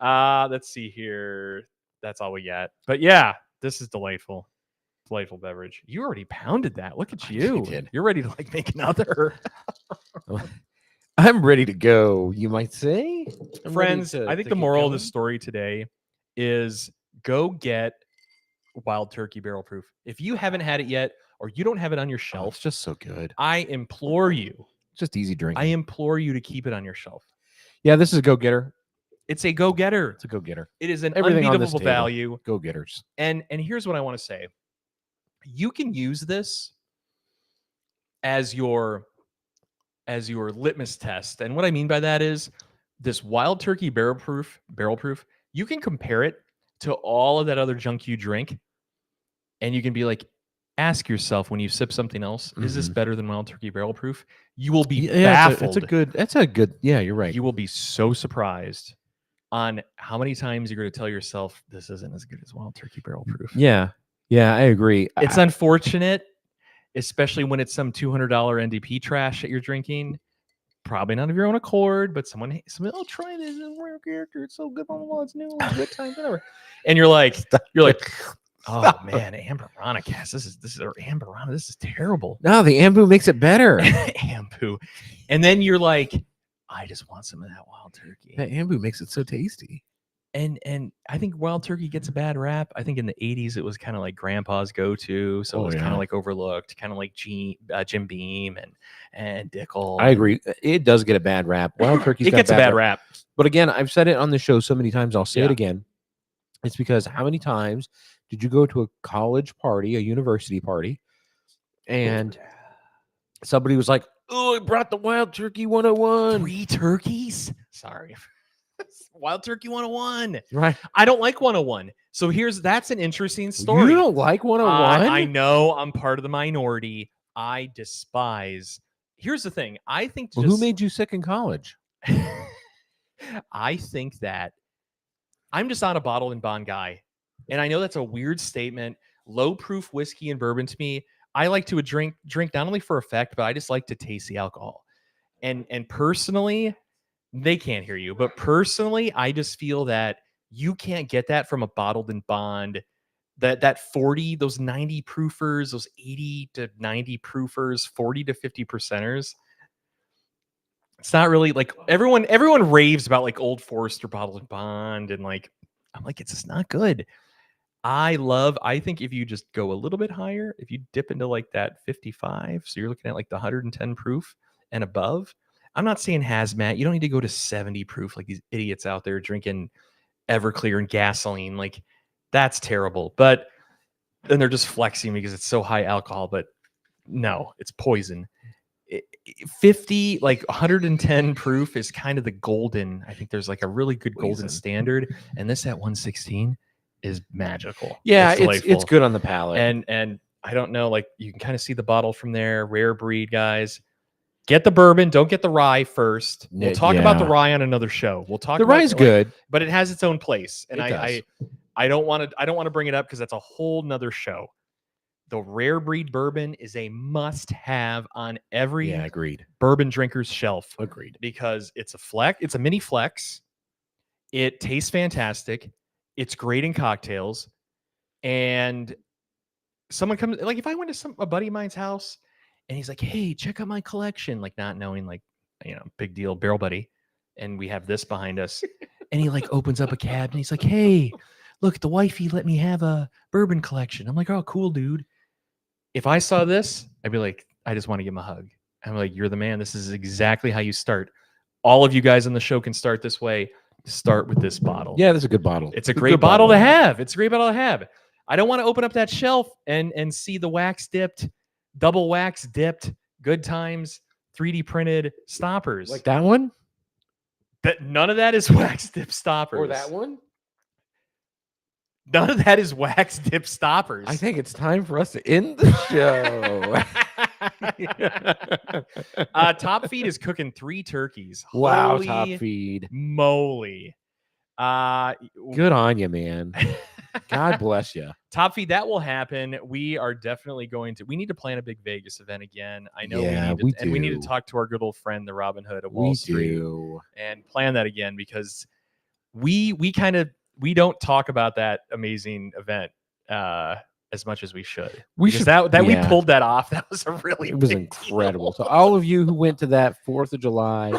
Let's see here. That's all we got. But yeah, this is delightful. Delightful beverage. You already pounded that. Look at I you. did. You're ready to like make another. I'm ready to go, you might say. I'm ready Friends, to- I think to the get moral of going. the story today is go get Wild Turkey Barrel Proof. If you haven't had it yet, or you don't have it on your Oh, shelf, it's just so good. I implore you, It's just easy drinking. I implore you to keep it on your shelf. Yeah, this is a go-getter. It's a go-getter. It's a go-getter. It is an Everything on this unbeatable table. value. Go-getters. And here's what I want to say. You can use this as your litmus test. And what I mean by that is this Wild Turkey barrel proof, you can compare it to all of that other junk you drink. And you can be like, ask yourself when you sip something else, is this better than Wild Turkey Barrel Proof? You will be baffled. That's a good, yeah, you're right. You will be so surprised on how many times you're going to tell yourself this isn't as good as Wild Turkey Barrel Proof. Yeah, I agree. It's unfortunate. especially when it's some $200 NDP trash that you're drinking. Probably not of your own accord, but someone, oh, try this. It's a rare character. It's so good. Blah, blah, blah. It's new. It's good times, whatever. And you're like, oh man, Amberana cast. This is Amberana. This is terrible. No, the Ambu makes it better. Ambu. And then you're like, I just want some of that wild turkey. That Ambu makes it so tasty. And I think wild turkey gets a bad rap. I think in the 80s it was kind of like grandpa's go-to, so it was kind of like overlooked, kind of like Jim Beam and Dickel. I agree. It does get a bad rap. Wild turkey gets a bad rap. But again, I've said it on the show so many times, I'll say it again. It's because how many times did you go to a college party, a university party, and somebody was like, oh, I brought the Wild Turkey 101. 3 turkeys? Sorry. Wild Turkey 101. Right. I don't like 101. So that's an interesting story. You don't like 101? I know I'm part of the minority. I despise. Here's the thing. I think who made you sick in college? I think that I'm just not a bottled and bond guy. And I know that's a weird statement. Low proof whiskey and bourbon to me, I like to drink not only for effect, but I just like to taste the alcohol. And personally, they can't hear you, but personally, I just feel that you can't get that from a bottled and bond. That 40, those 90 proofers, those 80 to 90 proofers, 40 to 50 percenters. It's not really like everyone raves about like Old Forester bottled and bond, and like I'm like, it's just not good. I think if you just go a little bit higher, if you dip into like that 55, so you're looking at like the 110 proof and above. I'm not saying hazmat. You don't need to go to 70 proof like these idiots out there drinking Everclear and gasoline. Like that's terrible. But then they're just flexing because it's so high alcohol. But no, it's poison. 50, like 110 proof is kind of the golden. I think there's like a really good golden standard. And this at 116 is magical. Yeah, it's good on the palate. And I don't know, like you can kind of see the bottle from there. Rare breed, guys. Get the bourbon. Don't get the rye first. We'll talk about the rye on another show. We'll talk. The rye's good, but it has its own place, and I don't want to bring it up because that's a whole nother show. The rare breed bourbon is a must-have on every bourbon drinker's shelf. Agreed. Because it's a mini flex. It tastes fantastic. It's great in cocktails, and someone comes like if I went to a buddy of mine's house. And he's like, hey, check out my collection. Like not knowing like, big deal, Barrel Buddy. And we have this behind us. And he like opens up a cabinet. He's like, hey, look, the wifey let me have a bourbon collection. I'm like, oh, cool, dude. If I saw this, I'd be like, I just want to give him a hug. I'm like, you're the man. This is exactly how you start. All of you guys on the show can start this way. Start with this bottle. Yeah, that's a good bottle. It's a great bottle to have. It's a great bottle to have. I don't want to open up that shelf and see the double wax dipped Good Times 3D printed stoppers. Like that one? None of that is wax dip stoppers. Or that one? None of that is wax dip stoppers. I think it's time for us to end the show. Top Feed is cooking 3 turkeys. Wow, Holy Top Feed. Moly. Good on you, man. God bless you. Top Feed, that will happen. We are definitely we need to plan a big Vegas event again. I know we need to talk to our good old friend, the Robin Hood of Wall Street, and plan that again because we don't talk about that amazing event as much as we should. We pulled that off. That was it was incredible. So all of you who went to that 4th of July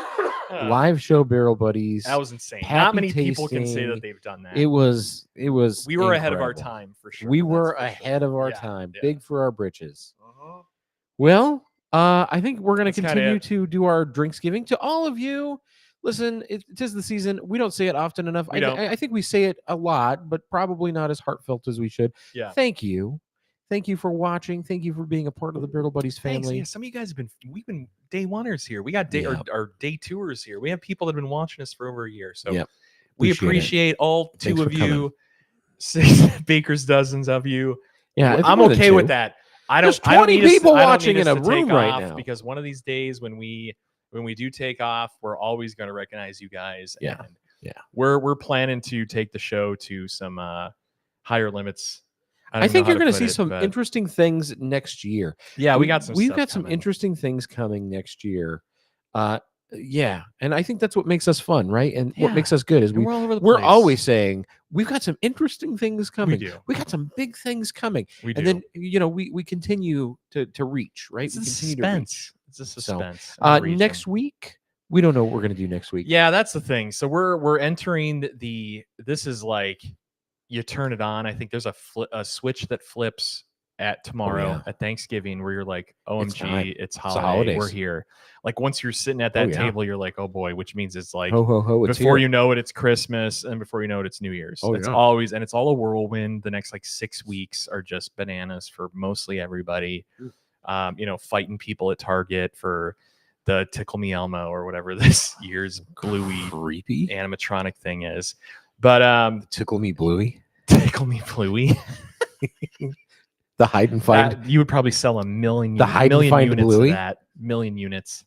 live show Barrel Buddies. That was insane. Not many people can say that they've done that. It was we were ahead of our time for sure. We were ahead of our time. Yeah. Big for our britches. Well, I think we're going to continue to do our Drinksgiving to all of you. Listen, it is the season. We don't say it often enough. I think we say it a lot, but probably not as heartfelt as we should. Yeah. Thank you. Thank you for watching. Thank you for being a part of the Barrel Buddies family. Yeah, some of you guys we've been day oneers here. We got our day tours here. We have people that have been watching us for over a year. So we appreciate all 2 of you, 6 baker's dozens of you. Yeah, I'm okay with that. There's 20 people watching in a room right now. Because one of these days when we do take off, we're always going to recognize you guys. Yeah. And we're planning to take the show to some higher limits. I think you're going going to see some interesting things next year. Yeah, we got some. We've stuff got some coming. interesting things coming next year. Yeah, and I think that's what makes us fun, right? And what makes us good is we're all over the we're place. always saying we've got some interesting things coming. We do. We got some big things coming. We do. And then we continue to reach, right? It's we a continue suspense. to reach. It's a suspense. So, next week we don't know what we're going to do next week. Yeah, that's the thing. So we're entering this is like you turn it on. I think there's a switch that flips at tomorrow at Thanksgiving where you're like, OMG, it's holiday. We're here. Like once you're sitting at that table, you're like, oh boy, which means it's like ho ho ho. Before you know it, it's Christmas, and before you know it, it's New Year's. It's always, and it's all a whirlwind. The next like 6 weeks are just bananas for mostly everybody. Fighting people at Target for the Tickle Me Elmo or whatever this year's gluey creepy animatronic thing is. But Tickle Me Bluey. Tickle Me Bluey. The hide and find. You would probably sell a million. The hide and find units Bluey. of that. Million units.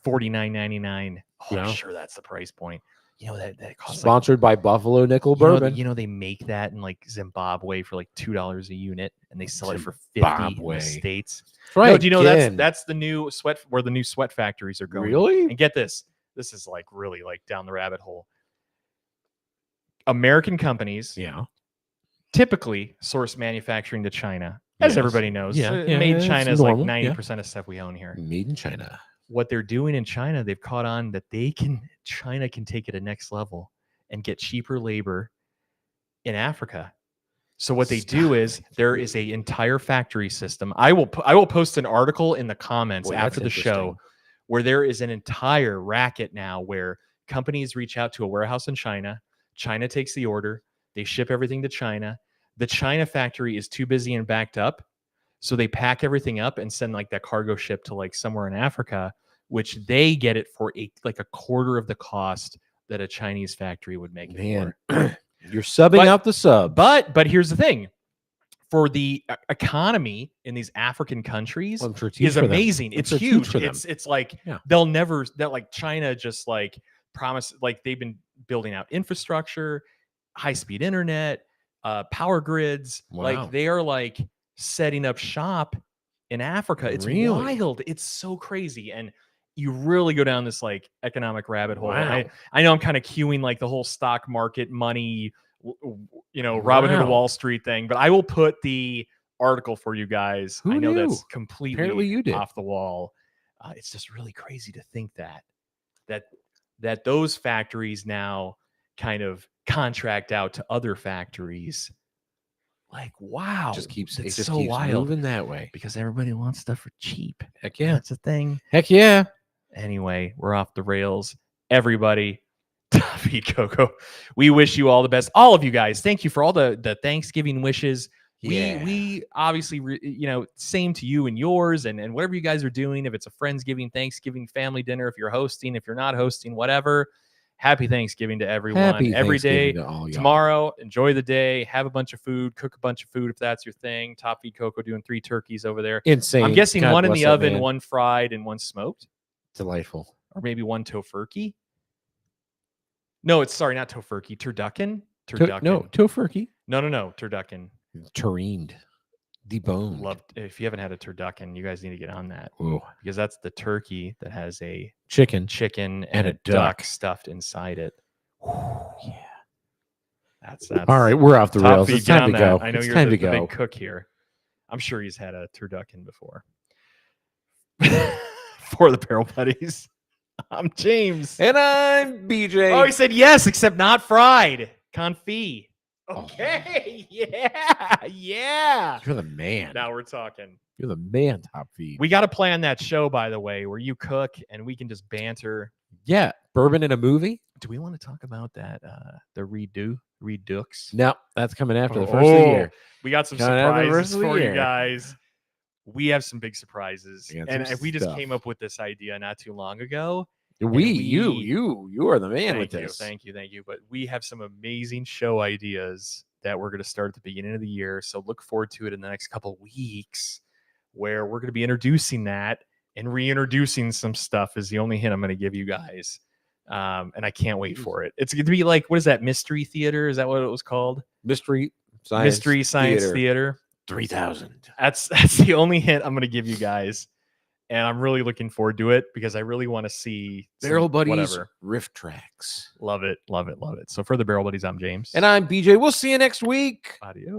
$49.99. Oh, I'm sure that's the price point. That costs sponsored by Buffalo Nickel Bourbon. They make that in like Zimbabwe for like $2 a unit, and they sell it for $50 in the States. That's right. No, do you know that's the new where the new sweat factories are going? Really? And get this. This is like really like down the rabbit hole. American companies, typically source manufacturing to China, as everybody knows. Made in China is like 90% of stuff we own here. Made in China. What they're doing in China, they've caught on that China can take it a next level and get cheaper labor in Africa. So what they do is there is a entire factory system. I will post an article in the comments after the show where there is an entire racket now where companies reach out to a warehouse in China. China takes the order. They ship everything to China. The China factory is too busy and backed up. So they pack everything up and send like that cargo ship to like somewhere in Africa, which they get it for like a quarter of the cost that a Chinese factory would make it for. You're subbing out the sub. But here's the thing. For the economy in these African countries is amazing. It's huge. It's like they'll like China just like promise, like they've been building out infrastructure, high-speed internet, power grids. Wow. Like they are like setting up shop in Africa. It's wild. It's so crazy. And you really go down this like economic rabbit hole. Wow. I know I'm kind of cueing like the whole stock market money, Robin Hood Wall Street thing, but I will put the article for you guys. I know that's completely off the wall. It's just really crazy to think that those factories now kind of contract out to other factories. Like, wow. It just keeps wild moving that way. Because everybody wants stuff for cheap. Heck yeah. That's a thing. Heck yeah. Anyway, we're off the rails. Everybody, Feed Coco, we wish you all the best. All of you guys, thank you for all the Thanksgiving wishes. We obviously, same to you and yours and whatever you guys are doing. If it's a Friendsgiving, Thanksgiving, family dinner, if you're hosting, if you're not hosting, whatever. Happy Thanksgiving to everyone. Every day. Tomorrow, enjoy the day. Have a bunch of food. Cook a bunch of food if that's your thing. Top Feed Coco doing 3 turkeys over there. Insane. I'm guessing one in the oven, one fried, and one smoked. Delightful. Or maybe one tofurkey. No, it's not tofurkey. Turducken. No, tofurkey. No. Turducken. Tureened. Deboned. If you haven't had a turducken, you guys need to get on that. Ooh. Because that's the turkey that has a chicken and a duck stuffed inside it. Yeah. That's all right. We're off the rails. It's time to go. I know you're the big cook here. I'm sure he's had a turducken before. For the Barrel Buddies, I'm James. And I'm BJ. Oh, he said yes, except not fried. Confit. Okay. Oh. Yeah. You're the man. Now we're talking. You're the man, Top Feed. We got to plan that show, by the way, where you cook and we can just banter. Yeah. Bourbon in a movie. Do we want to talk about that? The Redux? No, that's coming after the first of the year. We got some surprises for you guys. We have some big surprises. And we just came up with this idea not too long ago. You are the man with this. Thank you. But we have some amazing show ideas that we're going to start at the beginning of the year. So look forward to it in the next couple of weeks where we're going to be introducing that and reintroducing some stuff is the only hint I'm going to give you guys. And I can't wait for it. It's going to be like, what is that? Mystery Theater? Is that what it was called? Mystery Mystery Science Theater. 3000. That's the only hint I'm gonna give you guys, and I'm really looking forward to it because I really want to see Barrel Buddies whatever. Riff Tracks. Love it, love it, love it. So for the Barrel Buddies, I'm James, And I'm BJ. We'll see you next week. Adios.